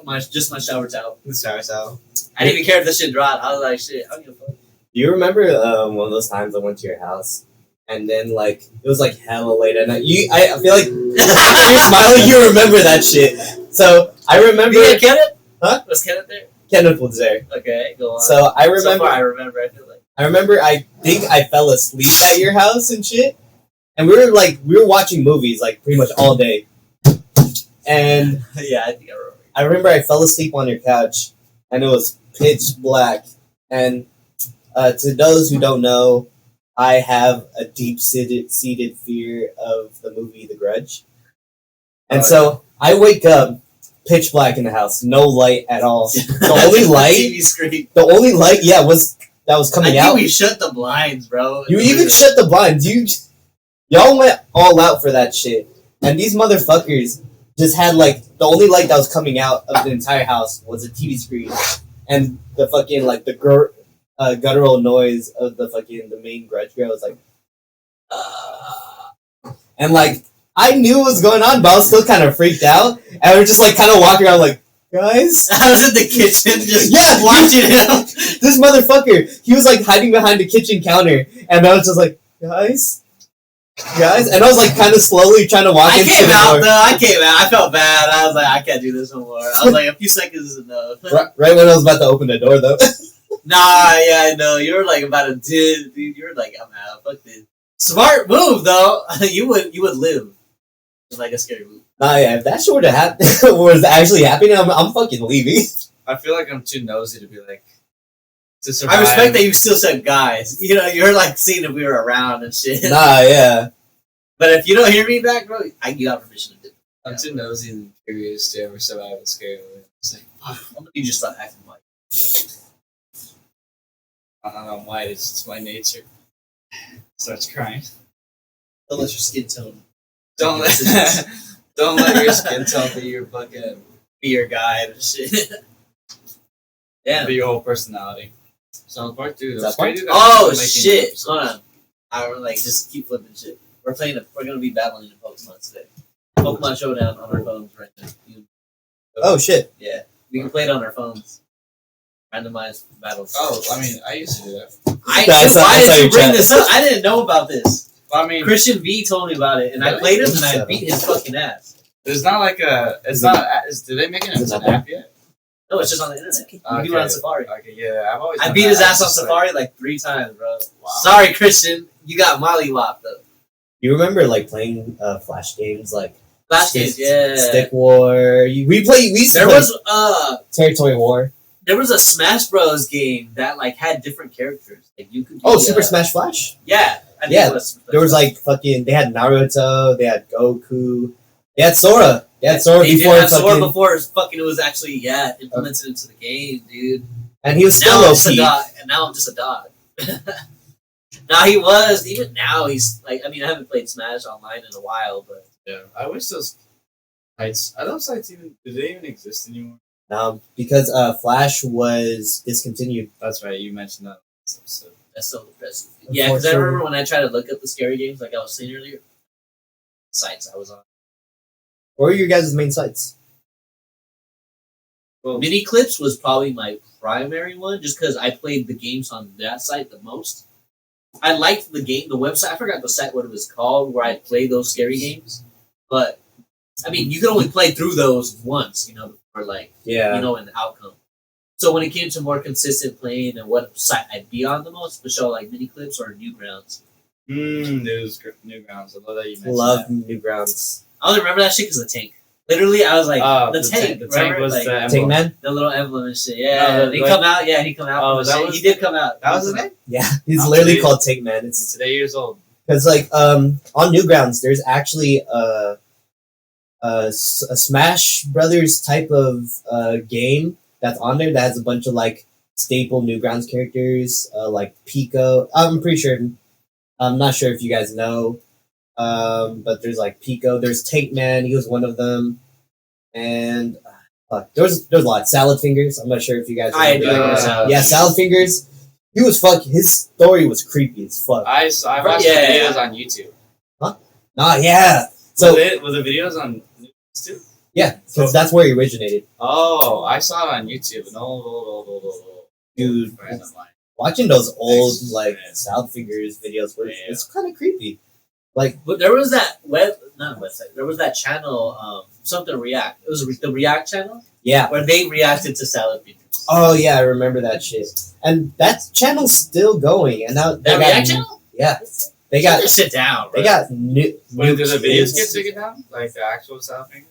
towel. The shower towel. I didn't even care if the shit dropped. I was like, shit, I don't give a fuck. Do you remember one of those times I went to your house and then like it was like hella late at night? I feel like you're smiling. You remember that shit. So I remember. Yeah, Kenneth? Huh? Was Kenneth there? Kenneth was there. Okay, go on. So I So remember. far, I remember. I feel like. I remember. I think I fell asleep at your house and shit, and we were watching movies like pretty much all day. And Yeah, I think I remember. I remember I fell asleep on your couch, and it was pitch black. And to those who don't know, I have a deep-seated fear of the movie The Grudge. And so I wake up, pitch black in the house, no light at all. The only light, TV screen. was coming I out. think we shut the blinds, bro. You even shut the blinds. Y'all went all out for that shit. And these motherfuckers just had like the only light that was coming out of the entire house was a TV screen, and the fucking like the guttural noise of the main Grudge girl was like, and like I knew what was going on, but I was still kind of freaked out, and I was just like kind of walking around like, guys. I was in the kitchen just Yeah, watching him. This motherfucker, he was like hiding behind the kitchen counter, and I was just like, guys, and I was like kind of slowly trying to walk into the door. I came out. I felt bad. I was like, I can't do this no more. I was like, a few seconds is enough. Right when I was about to open the door, though. Nah, yeah, I know. You were like about to dude. You were like, I'm out. Fuck this. Smart move though. you would live. It's like a scary move. Nah, yeah, if that shit were to happen, was actually happening, I'm fucking leaving. I feel like I'm too nosy to be like to survive. I respect that you still said guys. You know, you're like seeing if we were around and shit. Nah, yeah. But if you don't hear me back, bro, you got permission to do it. I'm too nosy and curious to ever survive a scary movie. It's like, I'm gonna need you to stop acting like. I don't know why, it's just my nature. Starts crying. Don't let your skin tone Don't let don't let your skin tone be your fucking be your guide and shit. Yeah. be your whole personality. So part 2, Is that part two? Oh shit! Hold on. I was like, just keep flipping shit. We're gonna be battling in Pokemon today. Pokemon Showdown on our phones right now. Oh, shit. Yeah, we can play it on our phones. Randomized battles. Oh, I mean, I used to do that. Why That's did how you you bring chat. this up? I didn't know about this. I mean, Christian V told me about it, and I played him, and I beat his fucking ass. there's not like a. It's not. Did they make it as an app yet? No, it's just on the internet. You can do it on Safari. Okay, yeah, I've always. I beat his ass on Safari like 3 times, bro. Wow. Sorry, Christian, you got mollywopped though. You remember like playing Flash games like Flash games, yeah. Stick War. We used to There play was Territory War. There was a Smash Bros game that like had different characters. Like you could. Super Smash Flash. Yeah. I think Yeah, it was there was like fucking. They had Naruto. They had Goku. They had Sora. They had Sora They before did have fucking. Sora before fucking it was actually implemented into the game, dude. And he was Now still I'm just a OP. dog, and now I'm just a dog. Now he was even now he's like I mean I haven't played Smash online in a while, but Yeah, I wish those sites. Are those sites even? Do they even exist anymore? Because Flash was discontinued. That's right. You mentioned that. So that's so depressing. Yeah, because I remember when I tried to look up the scary games, like I was saying earlier, sites I was on. What were your guys' main sites? Well, Mini Clips was probably my primary one, just because I played the games on that site the most. I liked the website. I forgot the site what it was called, where I'd play those scary games. But I mean, you could only play through those once, before an outcome. So when it came to more consistent playing and what site I'd be on the most, would show like Mini Clips or Newgrounds. Newgrounds. I love that you mentioned Love that. Newgrounds. I only remember that shit because of the tank. Literally, I was like, the tank. The tank was like, the emblem. Tank Man? the little emblem and shit. Yeah, No, he like- come out. Yeah, he come out. Oh, that was- he did come out. That was his name? Yeah, he's Oh, literally today- called Tank Man. It's today years old. Because on Newgrounds, there's actually a Smash Brothers type of game that's on there that has a bunch of like staple Newgrounds characters, like Pico. I'm pretty sure. I'm not sure if you guys know, but there's like Pico. There's Tank Man. He was one of them, and there's a lot. Salad Fingers. I'm not sure if you guys. I remember do remember that. Salad Yeah, Fingers. Salad Fingers. He was his story was creepy as fuck. I watched Yeah. videos on YouTube. Yeah. So Was the videos on YouTube too? yeah, because that's where he originated. Oh, I saw it on YouTube. An old Dude, friend of mine. watching those old Thanks, like man. Salad Fingers videos was Yeah. it's kind of creepy. Like But there was that not a website. There was that channel, something React. It was the React channel yeah. where they reacted to Salad Fingers. Oh yeah, I remember that shit. And that channel's still going. And now That React channel? Yeah, they got sit down. they Bro. got new. Wait, do the videos kids. get taken down? Like the actual South Fingers?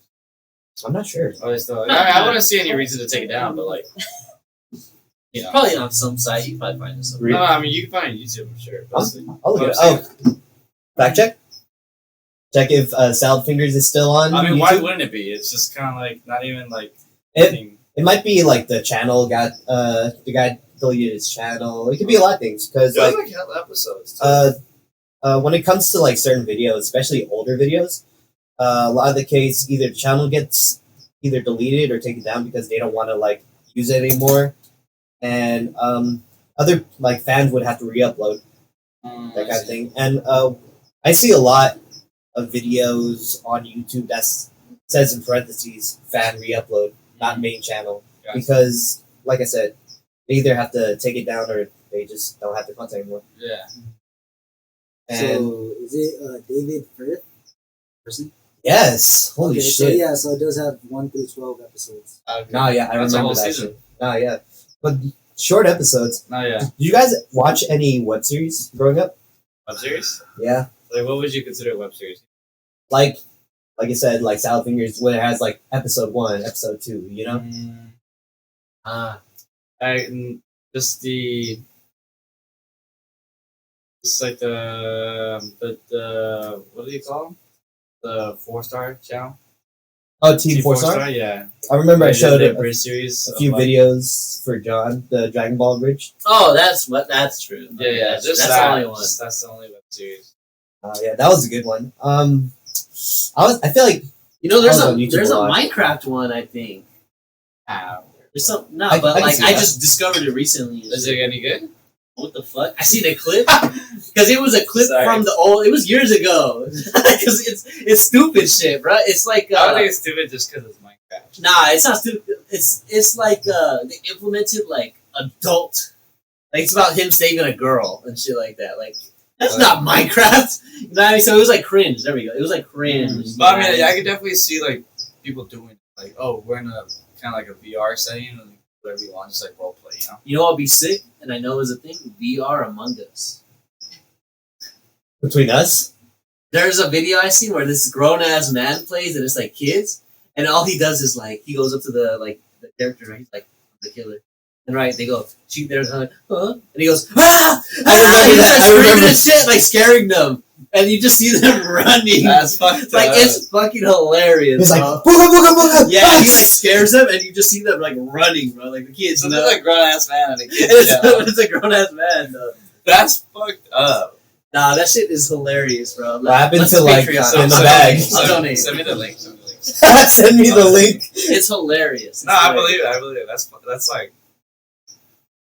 I'm not sure. Oh, they still. I wouldn't see any reason to take it down, but like, Probably on some site. You can probably find it somewhere. No, I mean you can find it on YouTube, I'm sure. I'll look it up. Oh, fact check. Check if Salad Fingers is still on. I mean, why YouTube. wouldn't it be? It's just kind of like not even like. It might be like the channel got the guy deleted his channel. It could be a lot of things because It was like like hell episodes. Too. when it comes to like certain videos, especially older videos, a lot of the case either the channel gets either deleted or taken down because they don't want to like use it anymore, and other like fans would have to re-upload that kind of thing. And I see a lot of videos on YouTube that says in parentheses fan re-upload, not main channel, Gotcha. because like I said, they either have to take it down or they just don't have the content anymore. Yeah. And So is it David Firth person? yes, holy Okay, so shit! yeah, so it does have 1 through 12 episodes. No, yeah, I That's a remember whole that season. shit. No, yeah, but short episodes. No, yeah. Did you guys watch any web series growing up? Web series? Yeah, Like, what would you consider a web series? like I said, like Salad Fingers, when it has like episode 1, episode 2. You know, Just like the what do you call them? The 4-star channel. oh, Team 4-Star. Yeah. I remember I They did showed the a bridge series. a few of, like, videos for John, the Dragon Ball Bridge. Oh, that's true. Yeah, That's, just that's that. the only one. That's the only web series. Yeah, that was a good one. I feel like There's I was on YouTube there's a a lot. Minecraft one, I think. There's some I but can like see I that. just discovered it recently. Is it any good? What the fuck? I seen a clip because it was a clip Sorry. from the old. It was years ago. Because it's stupid shit, bro. It's like I don't think it's stupid just because it's Minecraft. nah, it's not stupid. It's like they implemented like adult. Like it's about him saving a girl and shit like that. Like That's not Minecraft. You know what I mean? So it was like cringe. There we go. It was like cringe. But I mean, I could definitely see like people doing like, oh, we're in a kind of like a VR setting and whatever you want, just like role play, you know. You know what'd be sick? And I know is a thing. VR Among Us. Between us? There's a video I seen where this grown ass man plays and it's like kids, and all he does is like he goes up to the character, right? He's like the killer. And right, they go, shoot there, and he goes, ah! I remember that shit, like scaring them. And you just see them running. That's fucked like, up. It's fucking hilarious. He's like, bro. booga, booga, booga. Yeah, he like scares them, and you just see them like running, bro. Like the kids. So they're like grown ass man and a kid. It's a grown ass man, though. That's fucked up. Nah, that shit is hilarious, bro. What happened Let's to like Patreon. in the bag? I'll donate. Send me the link. Send me the link. It's hilarious. No, I believe it. That's like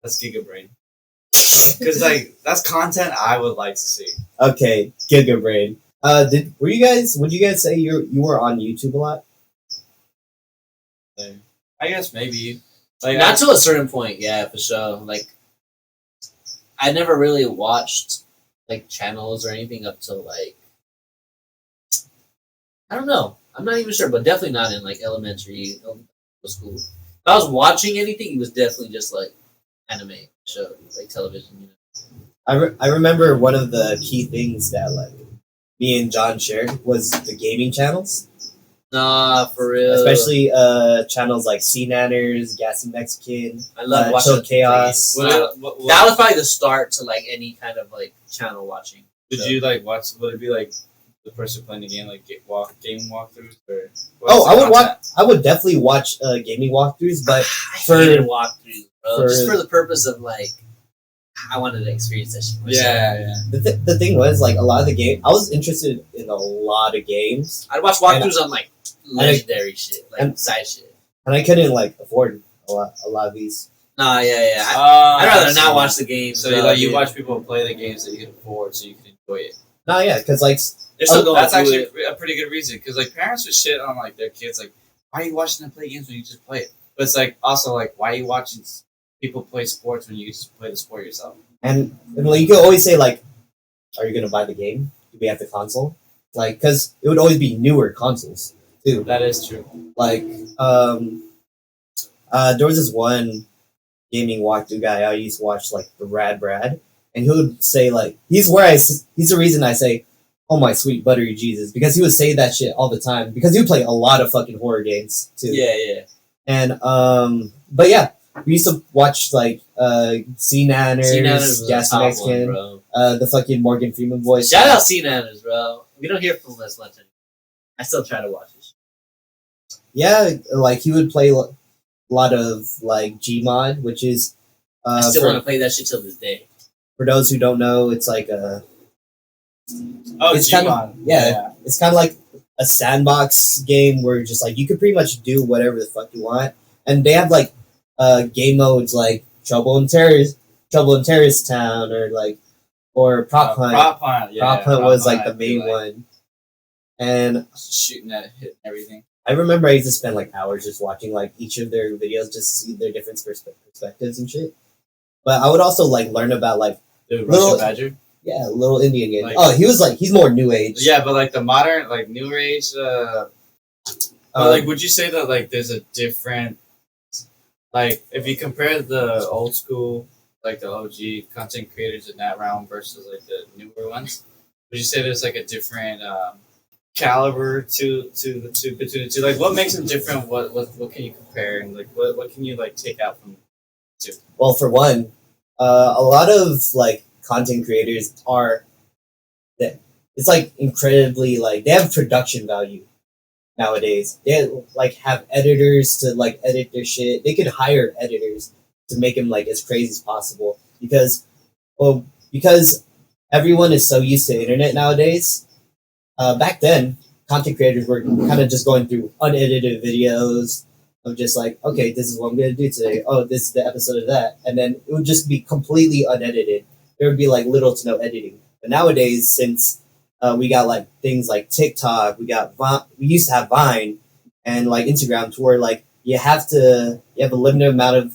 that's Giga Brain. Because like that's content I would like to see. Okay, Giga Brain. Would you guys say you were on YouTube a lot? I guess maybe. Like Not to a certain point, yeah, for sure. Like, I never really watched like channels or anything up till like I don't know. I'm not even sure, but definitely not in like elementary school. If I was watching anything, it was definitely just like anime show, like television. You know. I remember one of the key things that like me and John shared was the gaming channels. Nah, for real. Especially channels like C Nanners, Gassy Mexican, I love Chill watching Chaos. That was probably the start to like any kind of like channel watching. Did you like watch? Would it be like the person playing the game, like game walkthroughs, or? I would definitely watch gaming walkthroughs, but I hated walkthroughs, bro. Just for the purpose of like, I wanted to experience that shit myself. Yeah. The thing was like a lot of the game. I was interested in a lot of games. I'd watch walkthroughs on like legendary shit, like side shit, and I couldn't like afford a lot of these. Nah, yeah. I'd rather not watch the games. So you watch people play the games that you can afford, so you can enjoy it. No, yeah, because like they're still going that's through actually it. a pretty good reason. Because like parents would shit on like their kids, like, why are you watching them play games when you just play it? But it's like also like, why are you watching people play sports when you just play the sport yourself? And like, you could always say like, are you gonna buy the game? Do we have the console? Like, because it would always be newer consoles too. That is true. Like, there was this one gaming walkthrough guy I used to watch, like the Rad Brad, and he would say like, he's the reason I say, oh my sweet buttery Jesus, because he would say that shit all the time because he would play a lot of fucking horror games too. Yeah. And but yeah, we used to watch like C Nanners, Gassy Mexican, the fucking Morgan Freeman voice. Shout out C Nanners, bro. We don't hear from him as much anymore. I still try to watch this. Yeah, like he would play a lot of like Gmod, which is I still want to play that shit till this day. For those who don't know, it's like a it's Gmod. It's kind of like a sandbox game where just like you could pretty much do whatever the fuck you want, and they have like game modes like Trouble in Terrorist Town or Prop Hunt. Prop Hunt, Prop Hunt was like the main one, and shooting at hit everything. I remember I used to spend like hours just watching like each of their videos just to see their different perspectives and shit. But I would also like learn about like Russian Badger. Yeah, little Indian game. Like, he's more new age. Yeah, but like the modern, like new age. But like, would you say that like there's a different, like if you compare the old school, like the OG content creators in that realm versus like the newer ones, would you say there's like a different caliber to the two between the two? Like, what makes them different? What can you compare, and like what can you like take out from the two? Well, for one, a lot of like content creators it's like incredibly like they have production value nowadays. They like have editors to like edit their shit. They could hire editors to make them like as crazy as possible because everyone is so used to internet nowadays. Back then, content creators were kind of just going through unedited videos of just like, okay, this is what I'm gonna do today. Oh, this is the episode of that, and then it would just be completely unedited. There would be like little to no editing. But nowadays, since we got like things like TikTok, we used to have Vine and like Instagram, to where like you have a limited amount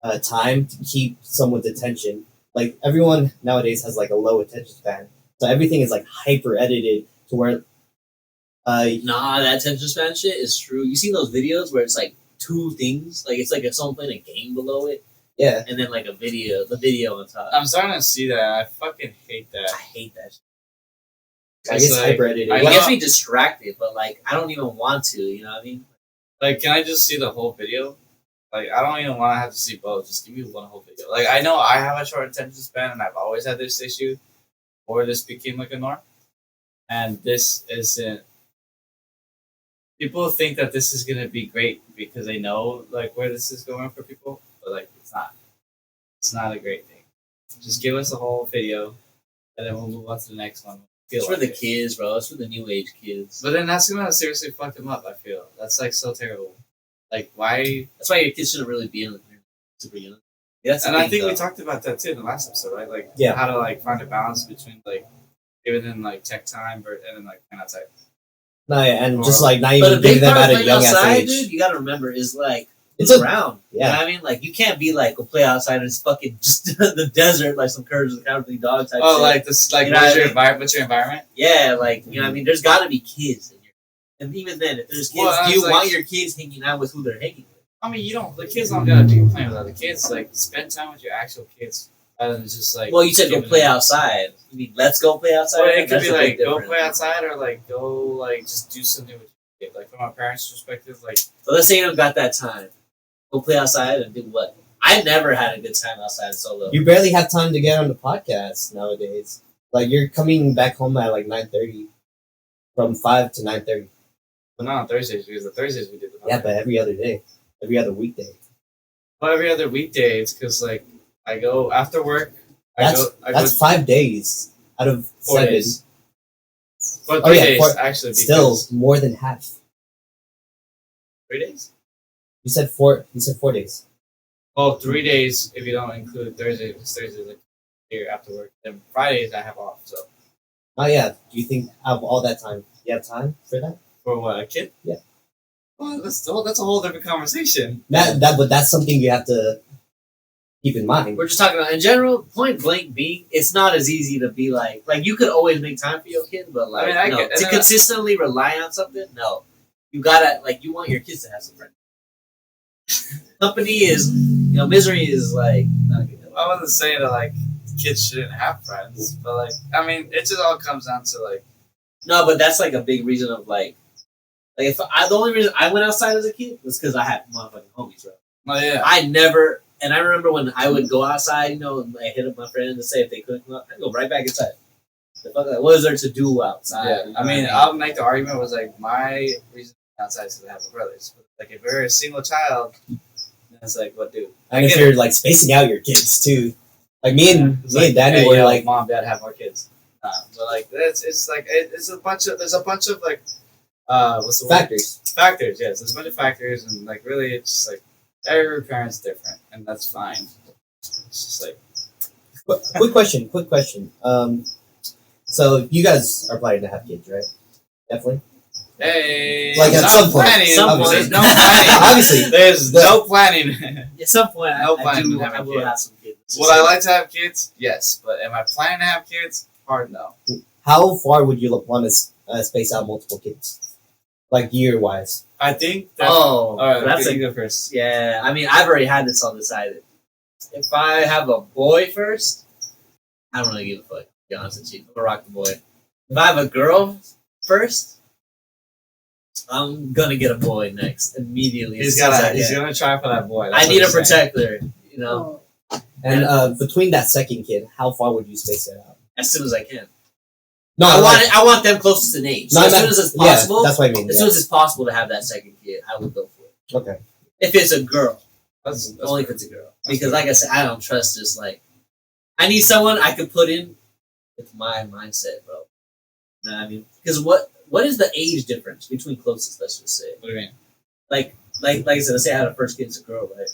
of time to keep someone's attention. like everyone nowadays has like a low attention span, so everything is like hyper edited to where Nah, that attention span shit is true. You see those videos where it's like two things, like it's like if someone playing a game below it, yeah, and then like the video on top. I'm starting to see that. I fucking hate that. I hate that shit. I It's guess like- hyper edited. I It know- gets me distracted, but like I don't even want to. You know what I mean? Like, can I just see the whole video? Like, I don't even want to have to see both. Just give me one whole video. Like, I know I have a short attention span, and I've always had this issue, or this became like a norm. And this isn't. People think that this is gonna be great because they know like where this is going for people, but like it's not. It's not a great thing. Just give us a whole video, and then we'll move on to the next one. Feel It's for like the it. kids, bro. It's for the new age kids. But then that's gonna seriously fuck them up. I feel that's like so terrible. Like why? That's why your kids shouldn't really be in the super young. Yeah, that's the And I thing, think we though. talked about that too in the last episode, right? Like Yeah. how to like find a balance between like giving them like tech time and then like playing outside. No, yeah, and Or- just like not But even a big giving them part at of a playing young ass outside, age. dude, you gotta remember is like It's it's a around. You know yeah. what I mean? Like you can't be like go play outside and it's fucking just the desert like some curves and cowardly dog type. Oh, shit. like this, like You know what's what I your mean? environment? What's your environment? Yeah, like you know what I mean. There's got to be kids in your, and even then, if there's kids, Well, I do you was like- want your kids hanging out with who they're hanging with? I mean, you don't. The kids don't gotta be playing with other kids. Like spend time with your actual kids rather than just like. Well, you said go giving play them- outside. You mean let's go play outside? Well, it could That's be a big like go difference. play outside or like go like just do something with your kid. Like from a parent's perspective, like So let's say you don't got that time. Go play outside and do what? I never had a good time outside solo. You barely have time to get on the podcast nowadays. Like you're coming back home at like 9:30, from 5 to 9:30. but not on Thursdays because the Thursdays we did the Yeah, but every other day, every other weekday. Well, every other weekday it's because like I go after work. That's I that's go 5 days out of 4 7. days. But Oh, 3 yeah, days 4 actually. Still Because more than half. 3 days. You said 4. You said 4 days. Well, 3 days if you don't include Thursday, because Thursday is like here after work. Then Fridays I have off. So Oh yeah. Do you think out of all that time, you have time for that? for what, a kid? Yeah. Well, that's a whole different conversation. But that's something you have to keep in mind. We're just talking about in general. Point blank being, it's not as easy to be like you could always make time for your kid, but like I mean, I no, get- and to then- consistently rely on something. No, you gotta like you want your kids to have some friends. Company is misery is like not good. I wasn't saying that like kids shouldn't have friends, but like I mean, it just all comes down to like No, but that's like a big reason of like if the only reason I went outside as a kid was because I had motherfucking homies, bro. oh yeah. I never, and I remember when I would go outside, and I hit up my friends to say if they couldn't come out, I'd go right back inside. The fuck, like, what is there to do outside? Yeah, You know I mean, what I'll make the argument was like my reason outside is to have brothers. But like if you're a single child, then it's like what do? And if get you're like spacing out your kids too, like me and It's me and Danny hey, were yo, like, mom, dad have more kids. But like it's like it's a bunch of there's a bunch of like what's the word? factors. Factors, yes. There's a bunch of factors, and like really, it's just like every parent's different, and that's fine. It's just like Quick question. So you guys are planning to have kids, right? Definitely. hey, Like, at no some point. planning. Some There's point. no planning. Obviously. There's no planning. At some point, No I plan do. to have I a will kid. have some kids. Would I like to have kids? Yes, but am I planning to have kids? Hard no. How far would you want to space out multiple kids, like year wise? I think that. Oh, all right, that's okay, a you go first. yeah. I mean, I've already had this all decided. If I have a boy first, I don't really give a fuck. To be honest with you, I'm gonna rock the boy. If I have a girl first, I'm gonna get a boy next immediately. He's as soon as got. I He's get. gonna try for that boy. I That's need a what he's saying. protector. You know, And between that second kid, how far would you space it out? as soon as I can. No, I want them closest in age. So No, as no, soon as it's yeah, possible, that's what I mean. as soon as it's possible to have that second kid, I would go for it. Okay. If it's a girl, That's only if it's a girl. Because like I said, I don't trust just like I need someone I could put in with my mindset, bro. You know what I mean? Because what is the age difference between closest? Let's just say, What do you mean? like I said, let's say I had a first kid, it's a girl, right?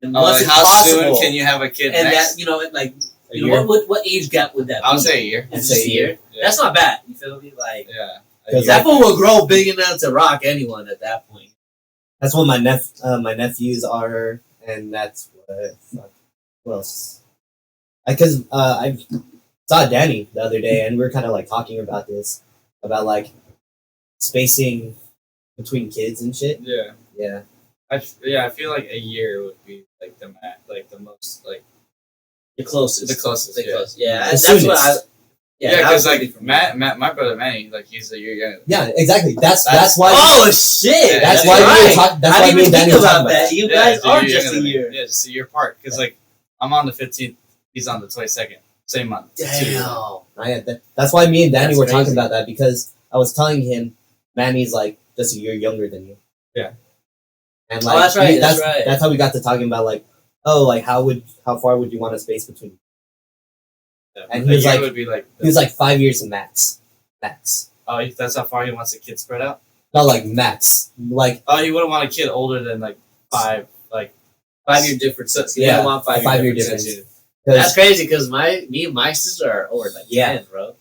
And Oh, once like it's how possible, soon can you have a kid and next? that like A you year? know what age gap would that? I would be? say a year. It's I'd say just a year. Yeah. That's not bad. You feel me? Like Yeah. Because that fool will grow big enough to rock anyone at that point. That's what my nephews are, and that's what else? Because I saw Danny the other day, and we were kind of like talking about this, about like spacing between kids and shit. Yeah. Yeah. I feel like a year would be like the most like The closest. the closest. Yeah. Yeah, The that's soonest. what I. Yeah, that because would like be for me. Matt, my brother Manny, like he's a year younger. Yeah, exactly. That's why. Oh shit! Yeah, that's why we right. were talking. That's I why didn't me and even Danny think were talking about about that. that. You Yeah, guys he's a are year just younger a than me. year. Yeah, just a year apart. Because like I'm on the 15th, he's on the 22nd, same month. Damn. That's why me and Danny That's were talking crazy. about that, because I was telling him Manny's like just a year younger than you. Yeah. And Oh, like that's right, that's that's right. That's how we got to talking about like, oh, like how far would you want a space between? Yeah, And a he was year like- would be like He was like 5 years max. oh, that's how far he wants the kid spread out. Not like max. Like Oh, he wouldn't want a kid older than like 5, like 5-year difference. So you Yeah, don't want 5-year 5-year difference. difference. That's crazy because me and my sister are over like Yeah. 10, bro.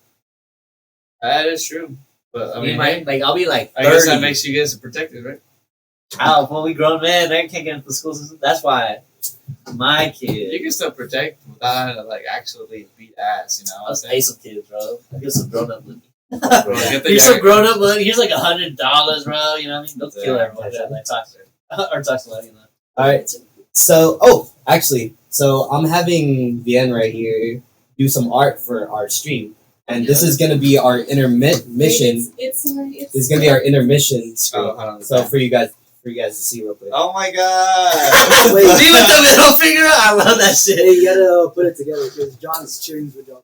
That is true. But I Me mean, and like I'll be like 30. I guess that makes you guys protected, right? How when we grown men, they can't get into the school system. That's why my You kid. can still protect without having to like actually beat ass, you know what I'm Let's saying? pay some kids, bro. Give some grown up money. Bro, get the Here's some younger- grown up money. Here's like $100, bro. You know what I mean? Don't kill Yeah, everyone. That like talks to or talks to them, you know. All right. So, actually, I'm having Vienne right here do some art for our stream, and this is gonna be our intermission. It's sorry. It's This is gonna be our intermission screen. Oh, hold on. So for you guys to see real quick. Oh my god! Wait. See with the middle finger? I love that shit. Hey, you gotta put it together because John's cheering for John.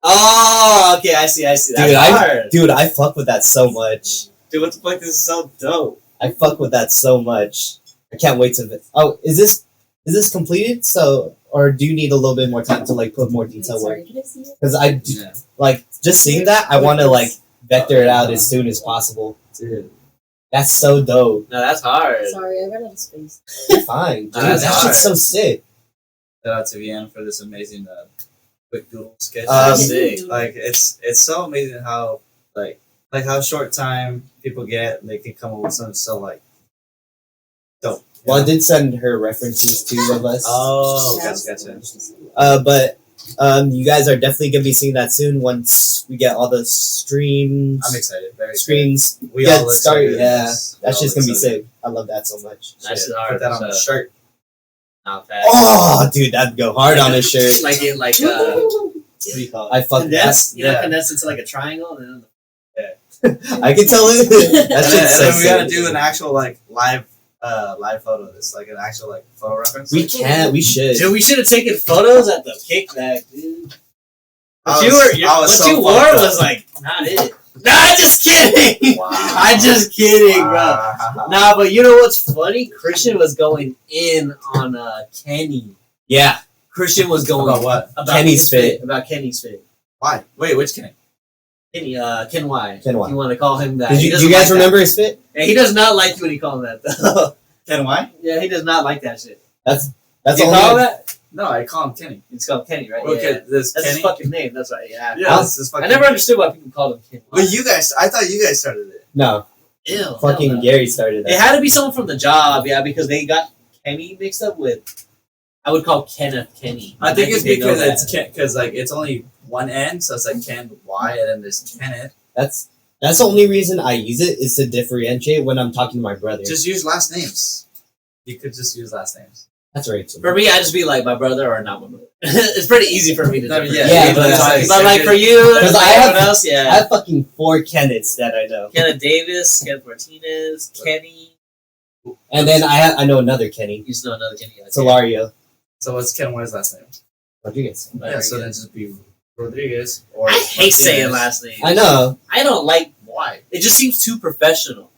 Oh, okay, I see. That's Dude, hard. Dude, I fuck with that so much. Dude, what the fuck? This is so dope. I fuck with that so much. I can't wait to. Oh, is this completed? So, or do you need a little bit more time to like put more detail work? sorry. Can I see it? Because Yeah. like just seeing that, I want to like vector it out as soon as possible. Dude. That's so dope. No, that's hard. Sorry, I ran out of space. You're fine, dude. That's That hard. shit's so sick. Shout out to Vienna for this amazing quick doodle sketch. Sick. Like it's so amazing how like how short time people get and they can come up with something so like dope. Well, I did send her references too of us. Oh, Yeah. gotcha. But you guys are definitely gonna be seeing that soon once we get all the streams. I'm excited. Very excited. Screens. We get all started. excited. Yeah, Yes. We that's all just gonna be excited. sick. I love that so much. Nice Shit, and hard. Put that on the So, shirt. not bad. Oh, dude, that'd go hard on a shirt. Like it, like What do you call it? I fuck that. condensed, you know, Yeah. condensed into like a triangle, and then I can tell it. That And shit's then so we gotta sick. do an actual like live photo of this, like an actual like photo reference. We can. We should. dude, we should have taken photos at the kickback, dude. I What was- you were, I was what so you wore fucked up. was like not it. Nah, just kidding. Wow. I'm just kidding, bro. Wow. Nah, but you know what's funny? Christian was going in on Kenny. Yeah. Christian was going About what? about Kenny's his fit. About Kenny's fit. Why? Wait, which Kenny? Kenny, Ken Y. Ken Y. If you want to call him that? Did He you, do doesn't you guys like that. remember his fit? Yeah, he does not like you when you call him that, though. Ken Y? Yeah, he does not like that shit. That's you all. call him that? No, I call him Kenny. It's called Kenny, right? Okay, Yeah. this That's Kenny. his fucking name. That's right. Yeah. Yeah, this is fucking. I never understood why people called him Ken. But you guys, I thought you guys started it. No, Ew, hell fucking no. Gary started It that. had to be someone from the job, yeah, because they got Kenny mixed up with. I would call Kenneth Kenny. I think it's they know because that. it's Ken, because like it's only one N, so it's like Ken Y, and then there's Kenneth. That's the only reason I use it is to differentiate when I'm talking to my brother. Just use last names. You could just use last names. That's right. For me, I just be like my brother or not my brother. It's pretty easy for me to No, differentiate. Yeah, but it's like, But like for you, Because like I have- everyone else, I yeah. have fucking 4 Kenneths that I know, Kenneth Davis, Kenneth Martinez, Kenny. and then I know another Kenny, You just know another Kenny. Solario So what's Ken Y's last name? Rodriguez. Yeah, so then just be Rodriguez or. I hate saying Martinez. last names. I know. I don't like. Why? It just seems too professional.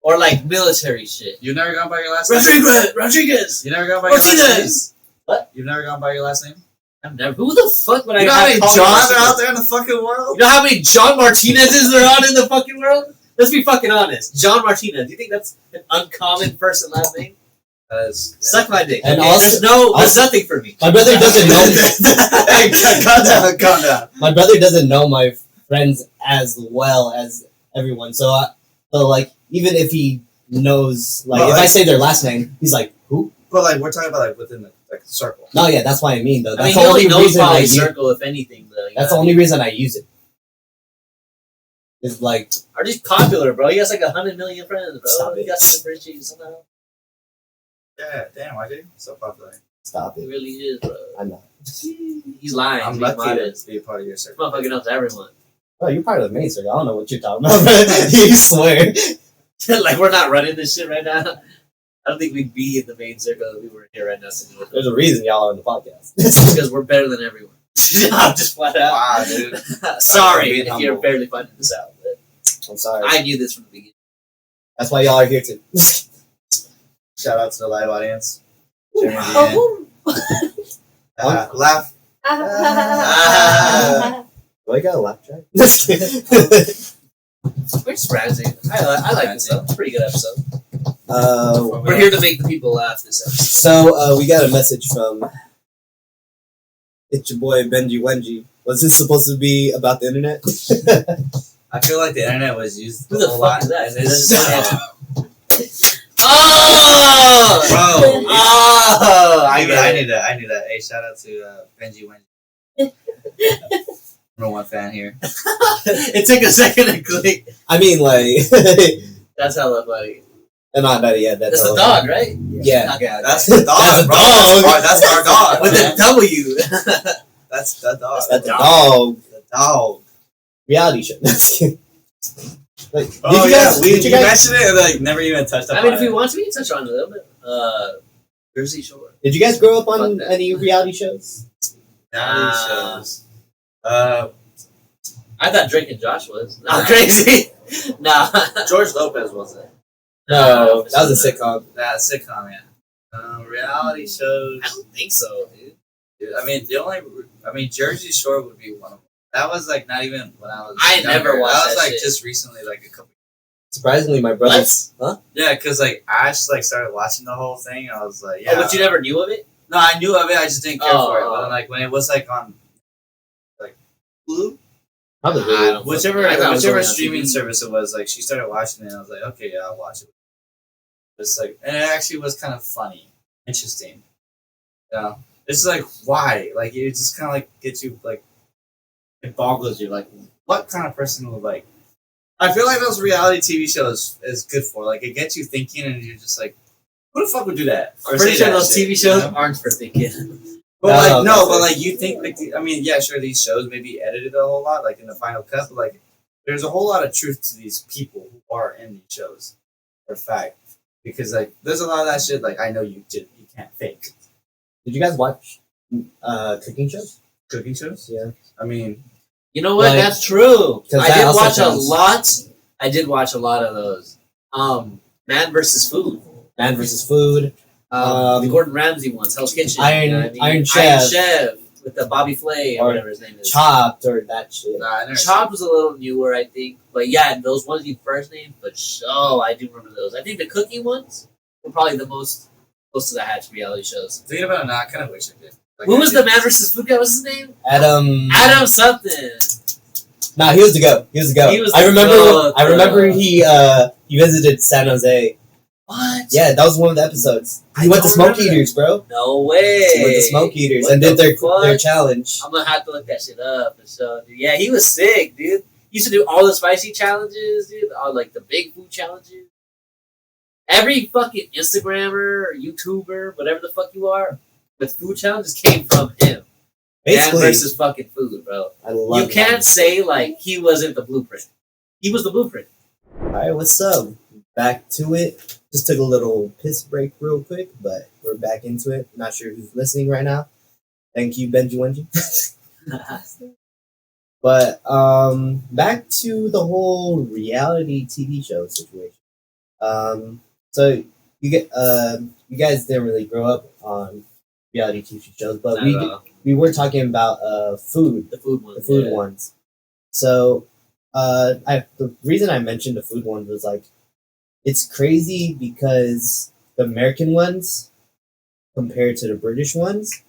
Or like military shit. You've never gone by your last name. Rodriguez. You never gone by your last name. Martinez. What? You've never gone by your last name. I've never. Who the fuck would I You know how many call Johns me are Martinez? out there in the fucking world? You know how many John Martinez's there are in the fucking world? Let's be fucking honest. John Martinez. Do you think that's an uncommon first and last name? That is. Suck my dick. And okay? also- there's nothing for me. My brother doesn't know. Hey, calm down, calm down. My brother doesn't know my friends as well as everyone. So like even if he knows, like Well, if like- I say their last name, he's like, who? But like we're talking about like within the like a circle. No, yeah, that's what I mean though. I That's mean, he the only only knows reason I probably use. circle, if anything, though. You That's know the what I only mean? reason I use it. It's like Are just popular, bro? He has like 100 million friends, bro. Stop He it. got to differentiate you somehow. Yeah, damn, why dude? So popular. stop He it. really is, bro. I'm not. He's lying. I'm He's lucky modest. to be a part of your This circle. motherfucker knows everyone. Oh, you're part of the main circle. I don't know what you're talking about. You swear. Like, we're not running this shit right now. I don't think we'd be in the main circle if we were here right now sitting with There's them. a reason y'all are on the podcast. Because we're better than everyone. I'm just flat out. Wow, dude. Sorry Being if you're humble. barely finding this out. But I'm sorry. I knew this from the beginning. That's why y'all are here too. Shout out to the live audience. Jeremy Dean. Oh. Laugh. Do I got a laugh track? We're just ranting. I like this though. It's a pretty good episode. We're here to make the people laugh this episode. So we got a message from it's your boy Benji Wenji. Was this supposed to be about the internet? I feel like the internet was used Who a the whole fuck lot. is that? and it's- Oh! Bro, Oh! I get it. knew that. I knew that. Hey, shout out to Benji Wenji. Number one fan here. It took a second to click. I mean, like, That's hella funny. not that yet. That's the dog, right? Yeah. Okay, okay. That's the dog, That's a bro. dog. That's our dog. With man. the W. That's the dog. That's the dog. The dog. Reality show. Like, Oh did you guys? we Did you guys? mentioned it and like never even touched I on mean, if we it. want to, we can touch on it a little bit. Jersey Shore. Did you guys grow up on Fuck that. any reality shows? Reality shows. I thought Drake and Josh was. No, I'm crazy. Nah. George Lopez wasn't. No, that was a sitcom. That sitcom, yeah. Reality shows. I don't think so, dude. Dude, I mean, Jersey Shore would be one of them. That was like not even when I was. I younger. never watched That was that like shit. just recently, like a couple. Surprisingly, my brothers. Huh? Yeah, because like Ash like started watching the whole thing. I was like, yeah. Oh, but you never knew of it? No, I knew of it. I just didn't care for it. Oh. But then, like when it was like on, like Hulu, Probably. I don't whichever I thought it was only on streaming TV. service it was, like she started watching it. And I was like, okay, yeah, I'll watch it. It's like, and it actually was kind of funny, interesting. Yeah, it's like why, like it just kind of like gets you like, it boggles you. Like, what kind of person would like? I feel like those reality TV shows is good for. Like, it gets you thinking, and you're just like, who the fuck would do that? I'm pretty sure that those shit, TV shows you know? aren't for thinking. But No, like no, that's but it. like you think like I mean yeah sure these shows may be edited a whole lot like in the final cut but like there's a whole lot of truth to these people who are in these shows for a fact because like there's a lot of that shit like I know you can't fake Did you guys watch cooking shows? cooking shows. Yeah. I mean You know what? Like- That's true. 'Cause I that did also watch counts. a lot. I did watch a lot of those. Man versus Food. Man versus Food. The Gordon Ramsay ones. Hell's Kitchen. Iron- you know what I mean? Iron Chef. Chef with the Bobby Flay or Or whatever his name is. Chopped or that shit. nah, I never Chopped was a little newer, I think. But yeah, those ones you first named, but I do remember those. I think the cooking ones were probably the most close to the Hatch reality shows. thinking about it now I kind of wish I did. Like, Who I was did- the Man versus Food guy? What's his name? Adam. Adam something. Nah, he was the go. He was the go. He was I the remember. goat, I remember bro. he visited San Jose. What? Yeah, that was one of the episodes. I He went to don't Smoke remember Eaters, bro. No way. He went to Smoke Eaters What and did the their fuck? challenge. I'm gonna have to look that shit up. So, dude, yeah, he was sick, dude. He used to do all the spicy challenges, dude. All like the big food challenges. Every fucking Instagrammer, YouTuber, whatever the fuck you are, with food challenges came from him. Man Basically, versus fucking food, bro. I love. You can't say like he wasn't the blueprint. He was the blueprint. All right, what's up? Back to it. Just took a little piss break real quick, but we're back into it. Not sure who's listening right now. Thank you, Benji Wenji. But back to the whole reality TV show situation. So you guys didn't really grow up on reality TV shows, but Not we at all. we were talking about food, The food one. the food yeah. ones. So the reason I mentioned the food ones was like it's crazy because the American ones compared to the British ones,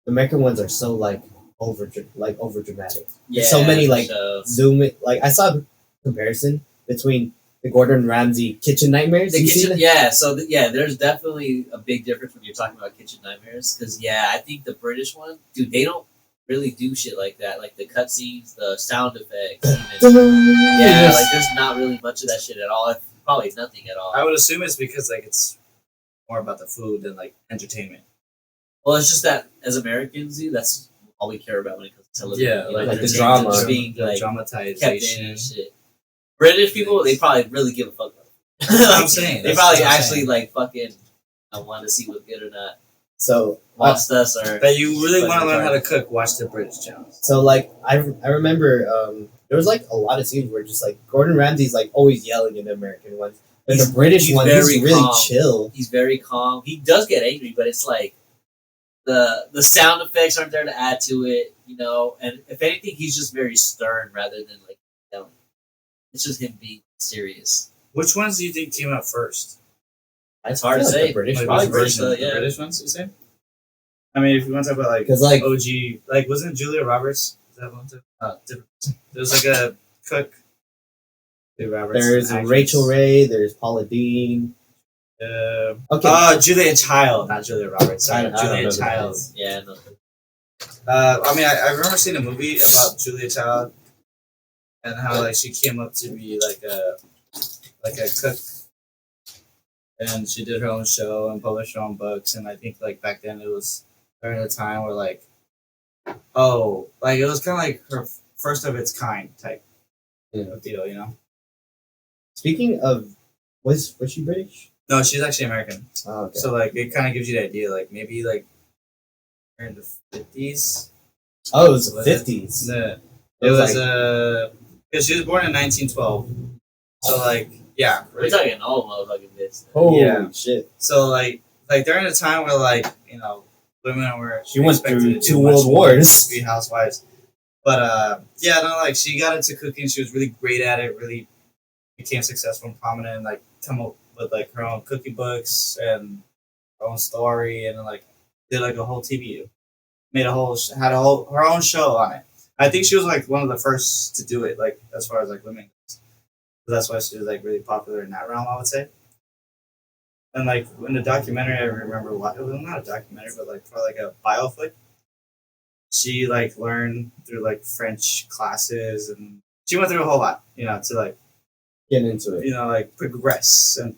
the American ones are so like over dramatic. Yeah, so many like so- zoom it. Like I saw a comparison between the Gordon Ramsay kitchen nightmares. The You seen kitchen, that? yeah. So there's definitely a big difference when you're talking about kitchen nightmares. Because I think the British one, dude, they don't really do shit like that. Like the cutscenes, the sound effects, even, like there's not really much of that shit at all. Probably nothing at all. I would assume it's because like it's more about the food than like entertainment. Well, it's just that as Americans, dude, that's all we care about when it comes to television. Yeah, You know, like the entertainment, drama. just being The like kept in dramatization. and shit. British people, they probably really give a fuck about it. That's what I'm Like, saying. They That's probably what I'm actually saying. like fucking want to see what's good or not. So Whilst us are That you really want to Fucking learn how to cook, watch the British channels. So like I remember there was like a lot of scenes where just like Gordon Ramsay's like always yelling in the American ones, but the British he's one very he's really calm. chill. he's very calm. He does get angry, but it's like the sound effects aren't there to add to it, you know. And if anything, he's just very stern rather than like yelling. It's just him being serious. Which ones do you think came out first? It's hard to feel like say. the British Like, Probably which British, version? though, yeah. The British ones, you say? I mean, if you want to talk about like because like OG, like wasn't Julia Roberts? Is that one too? Different. There's like a cook. Julia Roberts. there's an actress. Rachel Ray, there's Paula Dean. Okay, Julia Child, not Julia Roberts. Sorry, I don't know Julia the Child. names. Yeah, no. I mean, I remember seeing a movie about Julia Child and how like she came up to be like a cook, and she did her own show and published her own books. And I think like back then it was during a time where like it was kind of like her first of its kind type of deal, you know? speaking of, was she British? No, she's actually American. Oh, okay. So like it kind of gives you the idea, like maybe like in the 50s. Oh, it was the Was it? 50s. It was because she was born in 1912. So like yeah, We're right. talking all motherfucking bits. Holy Yeah. shit! So like during a time where like women were She went expected through to do 2 much world more wars. to be housewives. But like she got into cooking. She was really great at it. Really became successful and prominent. And, like come up with like her own cooking books and her own story, and like did like a whole TV. Made her own show on it. I think she was like one of the first to do it. Like as far as like women goes. So that's why she was like really popular in that realm, I would say. And like in the documentary, I remember it was not a documentary, but like probably like a bioflick. She like learned through like French classes, and she went through a whole lot, to like Getting into it. like progress and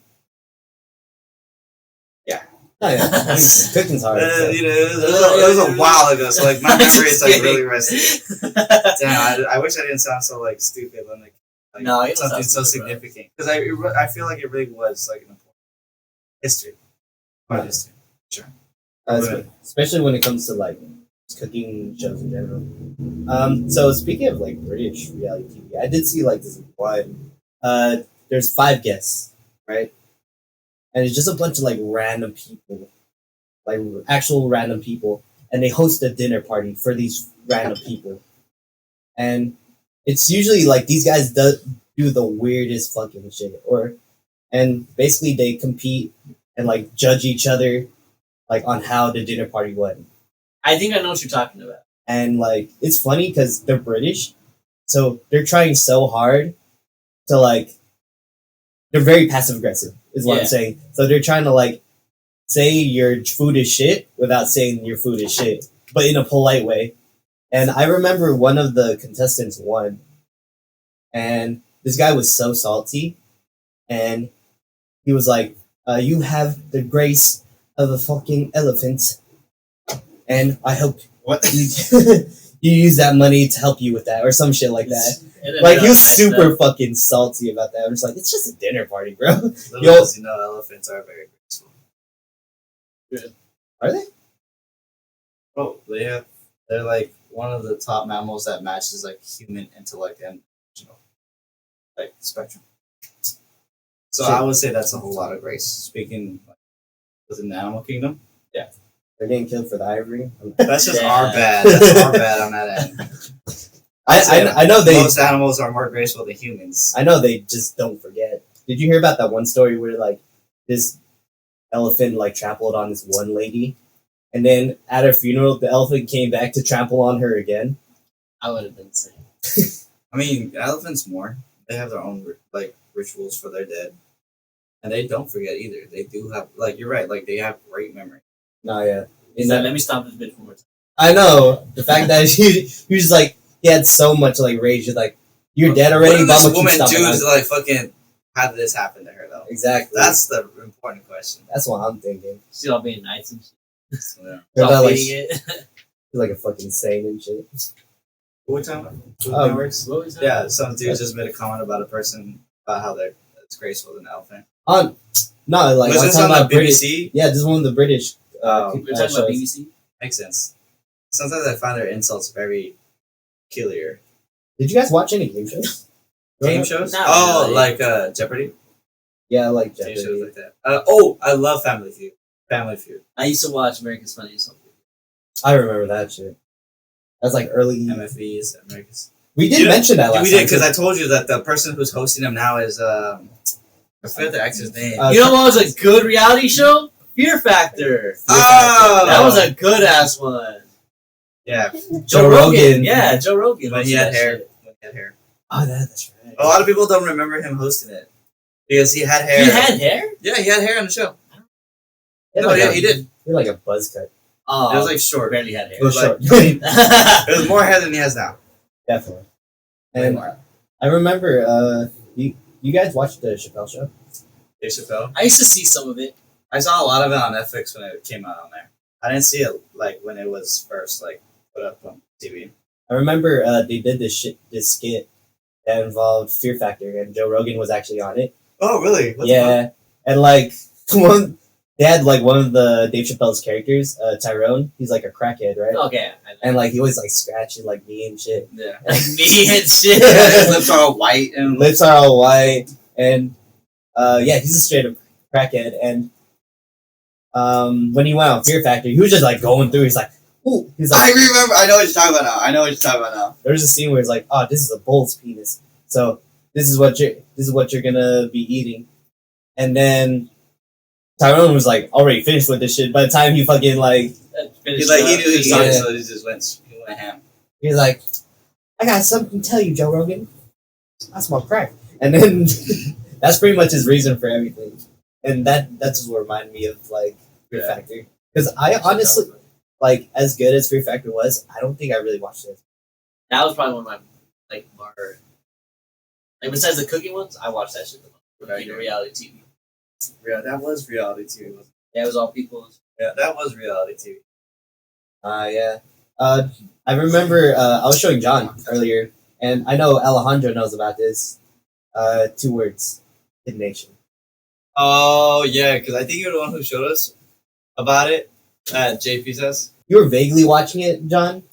Oh, yeah. Cooking's hard. so. it was a while ago, so like my memory is like Just really kidding. rusty. Damn, I wish I didn't sound so like stupid when like No, you don't something sound so stupid, bro. significant, because I feel like it really was like an important history, part of history. Sure. Especially when it comes to like cooking shows in general. So speaking of like British reality TV, I did see like this one. There's 5 guests, right? And it's just a bunch of like random people, like actual random people, and they host a dinner party for these random people. And it's usually like these guys do the weirdest fucking shit, and basically they compete and like judge each other, like on how the dinner party went. I think I know what you're talking about. And like it's funny because they're British, so they're trying so hard to like they're very passive aggressive is what Yeah. I'm saying. So they're trying to like say your food is shit without saying your food is shit, but in a polite way. And I remember one of the contestants won, and this guy was so salty, and he was like, "You have the grace of a fucking elephant, and I hope What? you use that money to help you with that," or some shit like that. And then Like he was next super up- fucking salty about that. I'm just like, it's just a dinner party, bro. Little Yo. does you know, elephants are very graceful. Are they? Oh, they're like one of the top mammals that matches like human intellect and like spectrum. So Shit. I would say that's a whole lot of grace. Speaking like, within the animal kingdom, They're getting killed for the ivory. that's just Yeah. our bad. That's our bad on that end. I know they Most animals are more graceful than humans. I know they just don't forget. Did you hear about that one story where like this elephant like trampled on this one lady, and then at her funeral the elephant came back to trample on her again? I would have been saying. I mean, elephants more. They have their own like rituals for their dead, and they don't forget either. They do have, like, you're right, like they have great memory. No, yeah. He's like, let me stop this bitch one more time. I know the fact that he was like he had so much like rage. He's like, you're dead already. What did but this I'ma keep woman stomping do on to you." like fucking? How did this happen to her though? Exactly. That's the important question. That's what I'm thinking. She's all being nice and shit. Yeah. Or All that, like, beating it. he's like a fucking saint and shit. What time? Networks? What was that? Yeah, some dude just made a comment about a person about how they're it's graceful with an elephant. No, like Was I'm this talking on the about British. BBC? Yeah, this is one of the British. Oh. We're talking about shows. BBC. Makes sense. Sometimes I find their insults very peculiar. Did you guys watch any game shows? Game shows? Not Oh, really. like Jeopardy? Yeah, like Game Jeopardy. shows like that. Oh, I love Family Feud. Family Feud. I used to watch America's Funniest Home Videos. I remember that shit. That's like early. MFVs, America's. We did You know- mention that last we time. did, because I told you that the person who's hosting them now is, I forget the actor's name. Uh, You know what was a good reality show? Fear Factor. Oh! That was a good ass one. Yeah, Joe Rogan. Yeah, Joe Rogan. when he hosted had that hair. shit. When he had hair. Oh, that's right. A lot of people don't remember him hosting it. Because he had hair. He had hair? Yeah, he had hair on the show. He had No, like yeah, a- he did. He had like a buzz cut. Oh, It was like short. barely had hair. It was like- short. It was more hair than he has now. Definitely. Way And more. I remember, you guys watched the Chappelle Show? Dave Chappelle. I used to see some of it. I saw a lot of it on Netflix when it came out on there. I didn't see it like when it was first like put up on TV. I remember they did this skit that involved Fear Factor, and Joe Rogan was actually on it. Oh, really? Yeah, and like they had like one of the Dave Chappelle's characters, Tyrone. He's like a crackhead, right? Okay. And like he always like scratching like me and shit. Yeah. Like me and shit. His lips are all white and Lips are all white, and yeah, he's a straight up crackhead. And when he went on Fear Factor, he was just like going through. He's like, ooh, he's I like, remember. I know what you're talking about now. there's a scene where he's like, oh, this is a bull's penis, so this is what you're gonna be eating, and then Tyrone was like already finished with this shit by the time he fucking like He's like he knew he was Yeah. talking, so he just went ham. he's like, I got something to tell you, Joe Rogan. I smoke crack, and then that's pretty much his reason for everything, and that's just what reminded me of like Fear Yeah. Factor, because I honestly like as good as Fear Factor was, I don't think I really watched it. That was probably one of my like more like besides the cooking ones, I watched that shit the most. Right. Like, reality TV. Yeah, that was reality TV. Wasn't it? Yeah, it was all people. Yeah, that was reality TV. Yeah. I remember I was showing John earlier, and I know Alejandro knows about this. 2 words: Kid Nation. Oh yeah, because I think you're the one who showed us about it at JP says. You were vaguely watching it, John,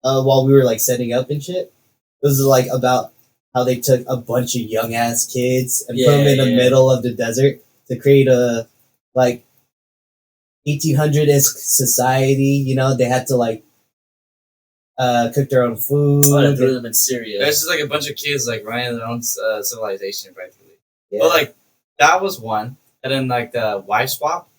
while we were like setting up and shit. It was like about how they took a bunch of young ass kids and put them in the middle of the desert to create a like 1800s society. You know, they had to like cook their own food. I threw them in Syria. There's just like a bunch of kids like running their own civilization practically. Yeah. But like that was one, and then like the wife swap.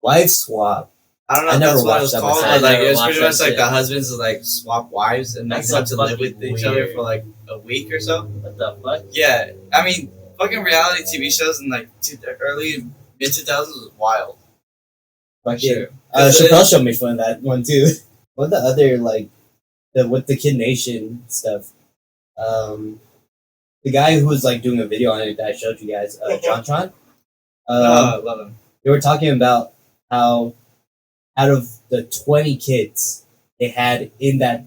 Wife swap. I don't know I if never that's what it watched was that called, myself. but like I it was never pretty watched much that like the shit. husbands would like swap wives and like That's have so to live with fucking each other weird. for like a week or so. What the fuck? Yeah, I mean, fucking reality TV shows in like early mid 2000s was wild. Fuck yeah. Sure. Chappelle showed me fun of that one too. What the other like with the Kid Nation stuff? The guy who was like doing a video on it that I showed you guys, Jontron. I love them. They were talking about how out of the 20 kids they had in that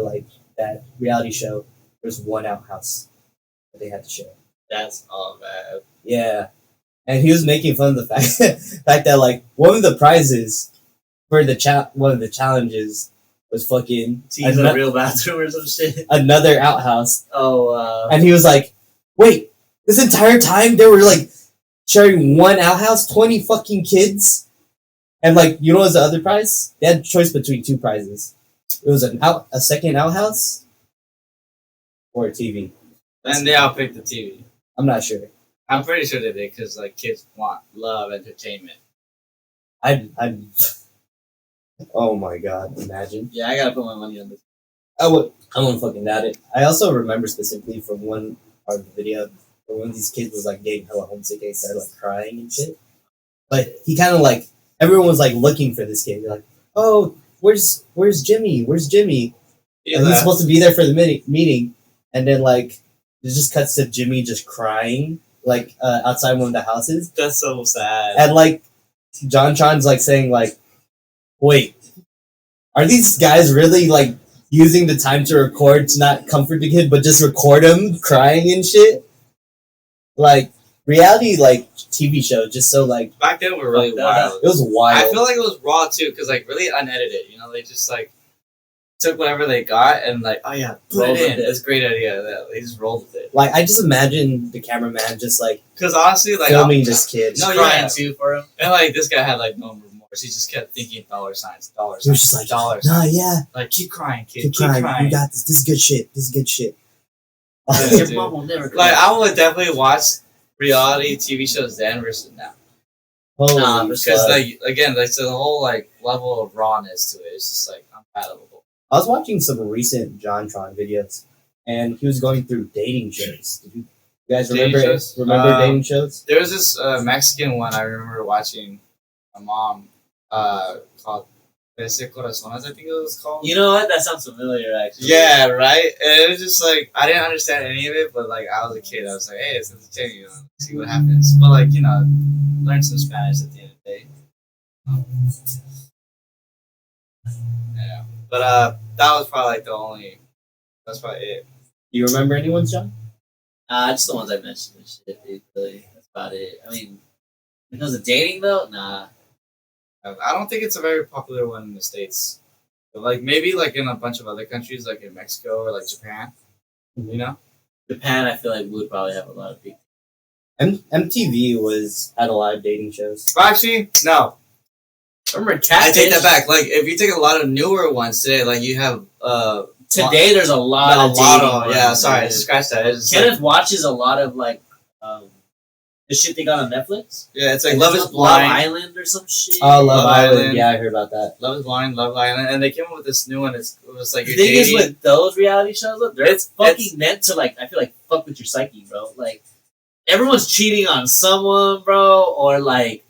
like that reality show, there's one outhouse that they had to share. That's all bad. Yeah, and he was making fun of the fact that like one of the prizes for the one of the challenges was fucking To use a real bathroom or some shit. another outhouse, Oh, and he was like, "Wait, this entire time they were like sharing one outhouse, 20 fucking kids." And like, you know, what was the other prize? They had a choice between 2 prizes. It was a second outhouse or a TV. And they all picked the TV. I'm not sure. I'm pretty sure they did because like kids want love entertainment. I oh my god! Imagine. yeah, I gotta put my money on this. I wouldn't fucking doubt it. I also remember specifically from one part of the video where one of these kids was like getting hella homesick and started like crying and shit. But he kind of like everyone was like looking for this kid. They're like, oh, where's Jimmy? Where's Jimmy? Yeah, And he's supposed to be there for the meeting, and then like it just cuts to Jimmy just crying like outside one of the houses, that's so sad. and like JonTron's like saying like, wait, are these guys really like using the time to record to not comfort the kid, but just record him crying and shit? Like reality, like TV show, just so like Back then, were really wild. it was wild. I feel like it was raw too, because like really unedited. You know, they just like took whatever they got and like, oh yeah, put Rolled it in. with it. It's a great idea. They just rolled with it. Like I just imagine the cameraman just like Because honestly, like filming this kid. No, Crying yeah. too for him. And like this guy had like no remorse. He just kept thinking dollar signs, dollar He was signs, just like, dollar nah, signs. yeah, Like keep crying, kid. keep crying. You got this. This is good shit. This is good shit. Yeah, Your dude. mom will never Like I would definitely watch reality TV shows then versus now. Holy Nah, fuck. Because like again, like so the whole like level of rawness to it is just like unfathomable. I was watching some recent JonTron videos, and he was going through dating shows. Did you guys Dating remember shows? dating shows? There was this Mexican one I remember watching. My mom called Trece Corazones, I think it was called. You know what? That sounds familiar, actually. Yeah, right. And it was just like I didn't understand any of it, but like I was a kid, I was like, hey, it's entertaining. You know, see what happens. But like you know, learn some Spanish at the end of the day. Yeah, but that was probably like the only. That's probably it. Do you remember anyone's, John? Just the ones I mentioned and shit, dude. Really, that's about it. I mean, in terms of dating, though, nah. I don't think it's a very popular one in the States. But like maybe like in a bunch of other countries, like in Mexico or like Japan. You know. Japan, I feel like would probably have a lot of people. MTV had a lot of dating shows. Well, actually, no. Remember I Catfish? take that back. Like if you take a lot of newer ones today, like you have Today, there's a lot of dating ones, yeah, sorry, dude. scratch that. It's just Kenneth like, watches a lot of like the shit they got on Netflix. yeah, it's like Like, Love there's is Love Blind, Island or some shit. Oh, Love Love Island. Island. Yeah, I heard about that. Love is Blind, Love Island, and they came up with this new one. It was like The you're thing is dating. with those reality shows, though, they're It's- fucking meant to like. I feel like fuck with your psyche, bro. Like everyone's cheating on someone, bro, or like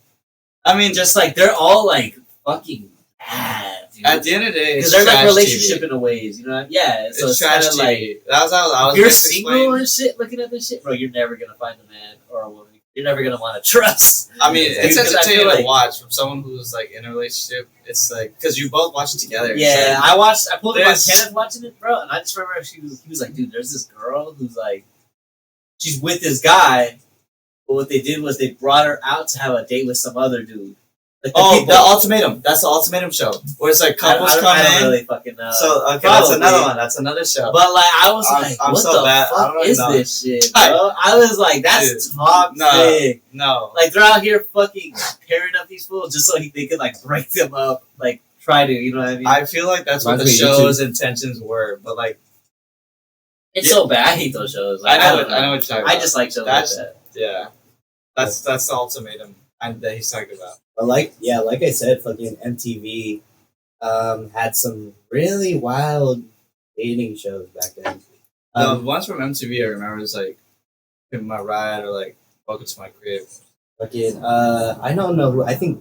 I mean, just like they're all like fucking bad, dude. at the end of the day, Because it's they're like trash relationship TV. in a ways, you know? Yeah, so It's it's trash kind of TV. like That was how I was. if you're meant to single explain. and shit, looking at this shit, bro, you're never gonna find a man or a woman. You're never gonna want to trust. I mean, Dude, it's 'cause I entertaining feel to like- watch from someone who's like in a relationship. It's like because you both watch it together. It's Yeah, like, I pulled up on There's- Kenneth watching it, bro, and I just remember he was like, dude, there's this girl who's like, she's with this guy, but what they did was they brought her out to have a date with some other dude. Like the ultimatum. That's the ultimatum show where it's like couples I come don't in. really fucking know. So okay, that's Probably. another one. That's another show. But like, I was I'm- like, I'm what so the bad. I fuck don't is know. this shit, bro? I was like, that's toxic. No. Like they're out here fucking pairing up these fools just so they could like break them up, like try to, you know what I mean? I feel like that's what the Reminds me of show's intentions were, but like it's so bad. I hate those shows. I Like, know don't what you're talking about. I just like shows That's- like that. Yeah, that's the ultimatum that he's talking about. But like I said, fucking MTV had some really wild dating shows back then. The ones from MTV I remember was like "Pimp My Ride" or like "Welcome to My Crib." Fucking I don't know who. I think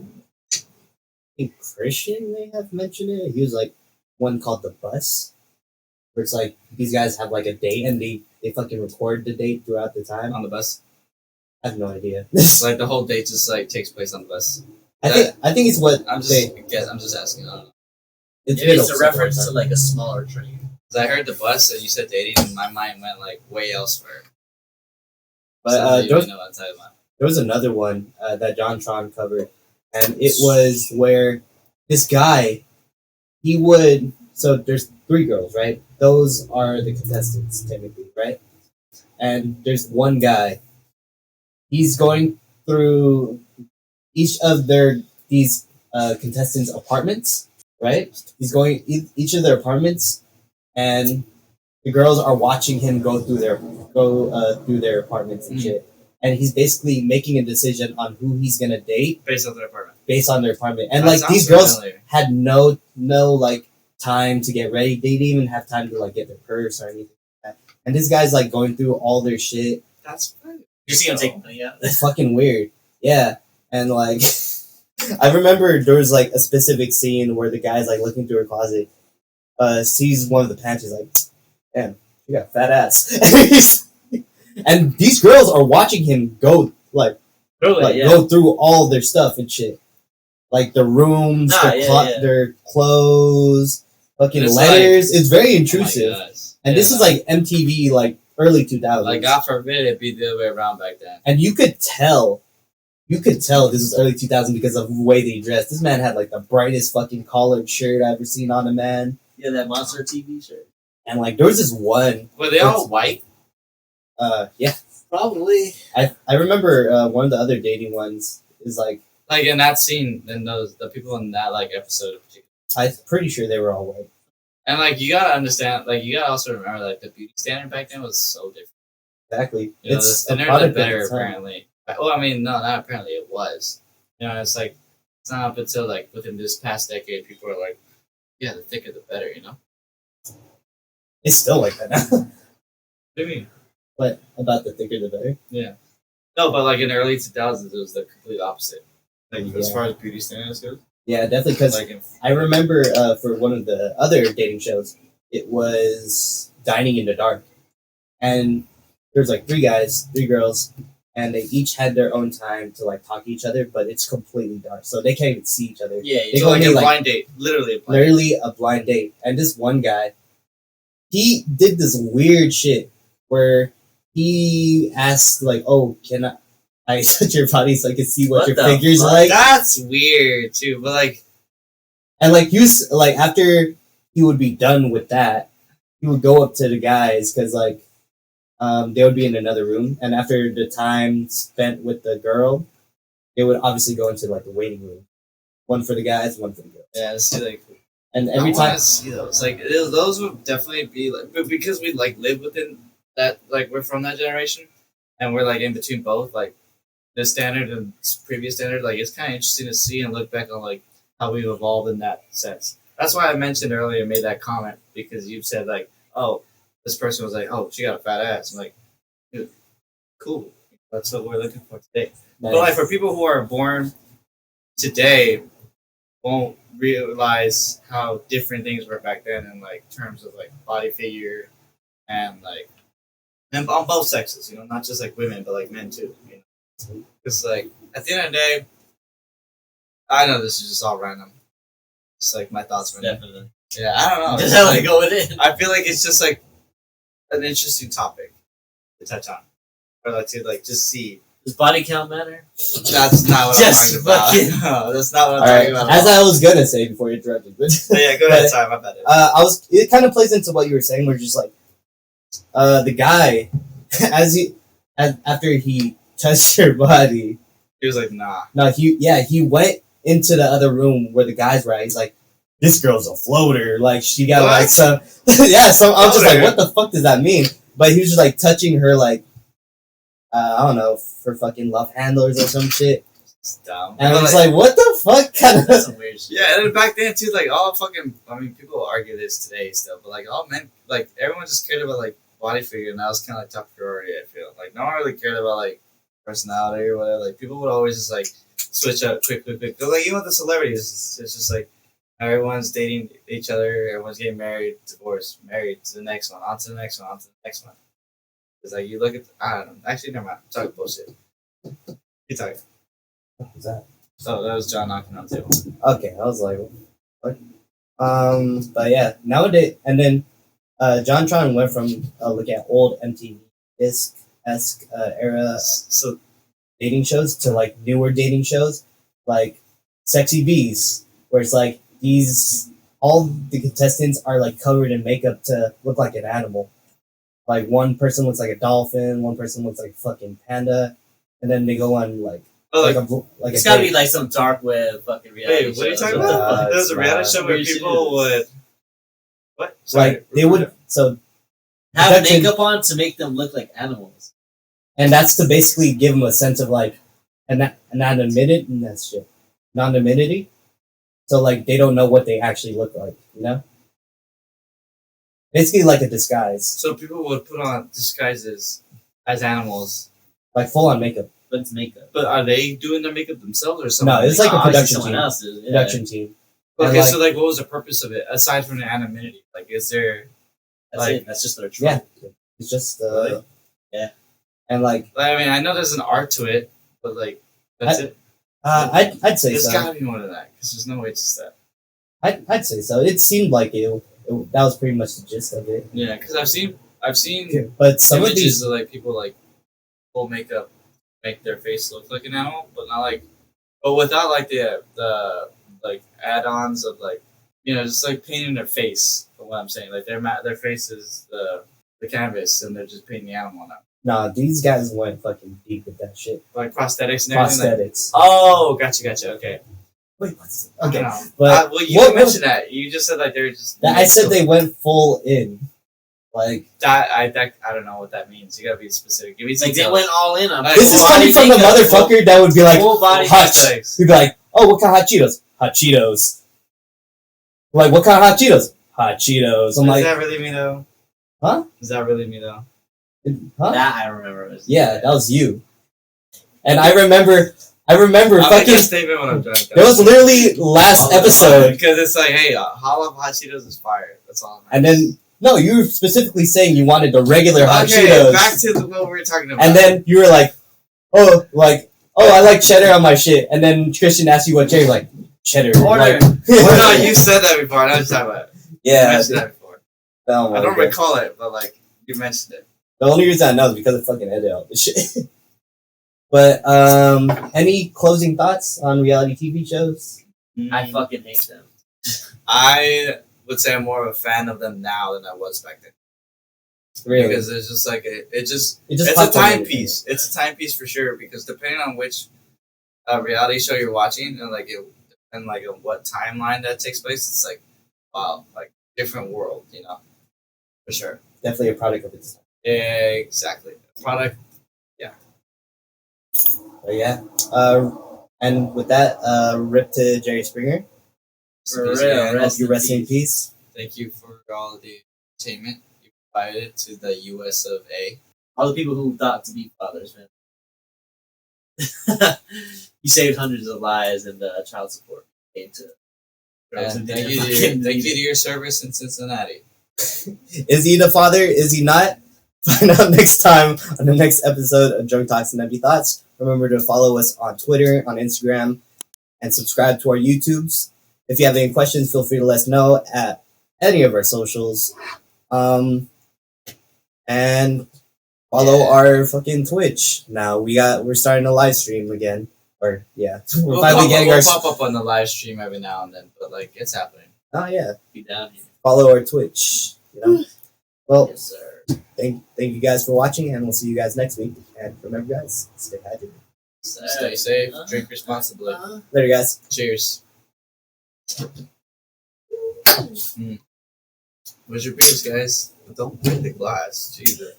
Christian may have mentioned it. He was like one called The Bus, where it's like these guys have like a date and they fucking record the date throughout the time. On the bus, I have no idea. like the whole date just like takes place on the bus. I think it's what I'm just asking. I don't know. it's Maybe been it's a super reference long to time. like a smaller train. 'Cause I heard the bus and you said dating, and my mind went like way elsewhere. But So I there don't was, even know what I'm talking about. there was another one that JonTron covered, and it was where this guy he would. So there's 3 girls, right? Those are the contestants technically, right? And there's one guy. He's going through each of these contestants' apartments, right? He's going each of their apartments, and the girls are watching him go through their apartments and Mhm. shit. And he's basically making a decision on who he's gonna date Based on their apartment. based on their apartment. And That like sounds these girls familiar. had no like time to get ready. They didn't even have time to like get their purse or anything like that. And this guy's like going through all their shit. That's You see him So- taking money out. It's fucking weird. Yeah, and like, I remember there was like a specific scene where the guy's like looking through her closet, sees one of the pants, he's like, "Damn, you got a fat ass." And these girls are watching him go Really, yeah. go through all their stuff and shit, like the rooms, Nah, yeah. their clothes, fucking It's letters. It's very Oh my intrusive. gosh. And this is like MTV, like early 2000s. Like, God forbid it be the other way around back then. And you could tell this was early 2000 because of the way they dressed. This man had like the brightest fucking collared shirt I've ever seen on a man. Yeah, that Monster TV shirt. And like there was this one, Were they all white? yeah. Probably. I remember one of the other dating ones is like, Like, in that scene, and the people in that, like, episode in particular. I'm pretty sure they were all white. And, like, you gotta understand, like, you gotta also remember, like, the beauty standard back then was so different. Exactly. You know, It's the a standard product of better, its time. apparently. Well, I mean, no, not apparently, it was. You know, it's like, it's not up until, like, within this past decade, people are like, yeah, the thicker the better, you know? It's still like that now. What do you mean? But about the thicker the better. No, but, like, in the early 2000s, it was the complete opposite. Like, as Yeah. far as beauty standards goes. Yeah, definitely. Because Like, in, I remember for one of the other dating shows, it was Dining in the Dark. And there's like 3 guys, 3 girls, and they each had their own time to like talk to each other, but it's completely dark. So they can't even see each other. Yeah, They so, go like, on a like blind date. Literally a blind date. literally a blind date. And this one guy, he did this weird shit where he asked like, "Oh, can I touch your body so I can see what What your the figure's fuck? like?" That's weird, too. But, like, And like like after he would be done with that, he would go up to the guys because like they would be in another room, and after the time spent with the girl, they would obviously go into like the waiting room, one for the guys, one for the girls. yeah, see, like, And every I wanna time, see those. Like, those would definitely be, like, but because we, like, live within that, like, we're from that generation, and we're, like, in between both, like, this standard and previous standard, like, it's kind of interesting to see and look back on, like, how we've evolved in that sense. That's why I mentioned earlier, made that comment, because you said, like, oh, this person was like, oh, she got a fat ass. I'm like, dude, cool. That's what we're looking for today. But, like, for people who are born today, won't realize how different things were back then in, like, terms of, like, body figure and, like, and on both sexes, you know, not just, like, women, but, like, men, too, you know. Because, like, at the end of the day, I know this is just all random. It's like my thoughts right now. Definitely. Yeah, I don't know. Just It's how to like, go with it. I feel like it's just like an interesting topic to touch on, or like to like just see. Does body count matter? That's not what Just I'm talking fucking- about. No, that's not what I'm all talking right, about. as I was gonna say before you interrupted, but Yeah, go ahead. Sorry, my bad. it kind of plays into what you were saying, where just like the guy after he touched her body. He was like, nah. No, he went into the other room where the guys were at. He's like, "This girl's a floater. Like she got like What? some yeah." So I was just like, Floater? "What the fuck does that mean?" But he was just like touching her like I don't know, for fucking love handlers or some shit. It's dumb. And I But, was like, "What the fuck?" Kind That's of. some weird shit. yeah, and then back then too, like all fucking. I mean, people argue this today still, but like all men, like everyone just cared about like body figure, and that was kind of like top priority. I feel like no one really cared about like personality or whatever. Like people would always just like switch up quick. Cause like even with the celebrities, it's just like everyone's dating each other, everyone's getting married, divorced, married to the next one, on to the next one, on to the next one. It's like you look at I don't know. Actually, never mind. I'm talking bullshit. You talking? What was that? Oh, that was John knocking on the table. Okay, I was like, "What?" But yeah, nowadays, and then John Tron went from looking at old MTV esque era So dating shows to like newer dating shows, like Sexy Bees, where it's like all the contestants are like covered in makeup to look like an animal. Like one person looks like a dolphin, one person looks like a fucking panda, and then they go on like oh, like It's a gotta date. be like some dark web fucking reality. wait, what are you shows. talking What the about? fuck? There was a reality show where Weird people shit. would what? Sorry, Like they would so Have Production- makeup on to make them look like animals. and that's to basically give them a sense of like anonymity and that shit. Anonymity. So like they don't know what they actually look like, you know? Basically like a disguise. So people would put on disguises as animals like full on makeup. But it's makeup. But are they doing their makeup themselves or someone? No, it's like a Obviously production someone team. else is. Yeah. Production team. Okay, And, like- so like, what was the purpose of it aside from the anonymity? Like, is there? That's Like- it. That's just their trope. Yeah, it's just Really? Yeah. and like I mean, I know there's an art to it, but like, that's it. I'd say There's so. gotta be more than that because there's no way it's just that. I'd say so. It seemed like that was pretty much the gist of it. Yeah, because I've seen But some of images these, of like people like full makeup make their face look like an animal, but not like, but without like the like add-ons of like, just like painting their face. From what I'm saying, like their face is the canvas, and they're just painting the animal on it. nah, these guys went fucking deep with that shit. Like prosthetics and everything. Like, Prosthetics. oh, gotcha. Okay. Wait, what's I okay? don't know. But Well, you what- didn't mention that. You just said like they were just. I said they went full in. Like I don't know what that means. You gotta be specific. Give me It's like they details. went all in on Like, this is full coming body from the makeup, motherfucker that would be like, full body hot. prosthetics. He'd be like, oh, what kind of hot Cheetos? Hot Cheetos. Like, what kind of hot Cheetos? Hot Cheetos. I'm Does like, that really me though? Huh? Does that really me though? huh? That I remember. Was Yeah, that was you. And I remember I'll make fucking. a statement when I'm drunk. There was literally last episode, because it's like, hey, Hollow Hot Cheetos is fire. That's all. and then no, you were specifically saying you wanted the regular hot okay, Cheetos, back to what we were talking about. and then you were like, oh, I like cheddar on my shit, and then Christian asked you what cheddar, you're like cheddar. Order. Like, well, no, you said that before. I know what you're talking about. You yeah. mentioned that before. Oh my I don't God. recall it, but like you mentioned it. The only reason I know is because I fucking edited all this shit. But any closing thoughts on reality TV shows? I fucking hate them. I would say I'm more of a fan of them now than I was back then. Really, Because it's just like it's a popped on my timepiece. It's a timepiece for sure. Because depending on which reality show you're watching and what timeline that takes place, it's like wow, like different world, for sure. Definitely a product of its time. Exactly. Product. But yeah, and with that, rip to Jerry Springer. For real, Hope you rest in peace. Thank you for all the entertainment you provided to the US of A. All the people who thought to be fathers, man. You saved hundreds of lives and child support came to. And thank you to your service in Cincinnati. Is he the father? Is he not? Find out next time on the next episode of Drunk Talks and Empty Thoughts. Remember to follow us on Twitter, on Instagram, and subscribe to our YouTubes. If you have any questions, feel free to let us know at any of our socials. And follow our fucking Twitch. Now we're starting a live stream again. Or yeah, we're finally getting our. We'll pop up on the live stream every now and then, but like it's happening. Oh yeah, Be down here. follow our Twitch. Well, Yes, sir. thank you guys for watching, and we'll see you guys next week. And remember, guys, stay hydrated. Stay safe, drink responsibly. Later, guys. Cheers. Where's your beers, guys? Don't break the glass. Jesus.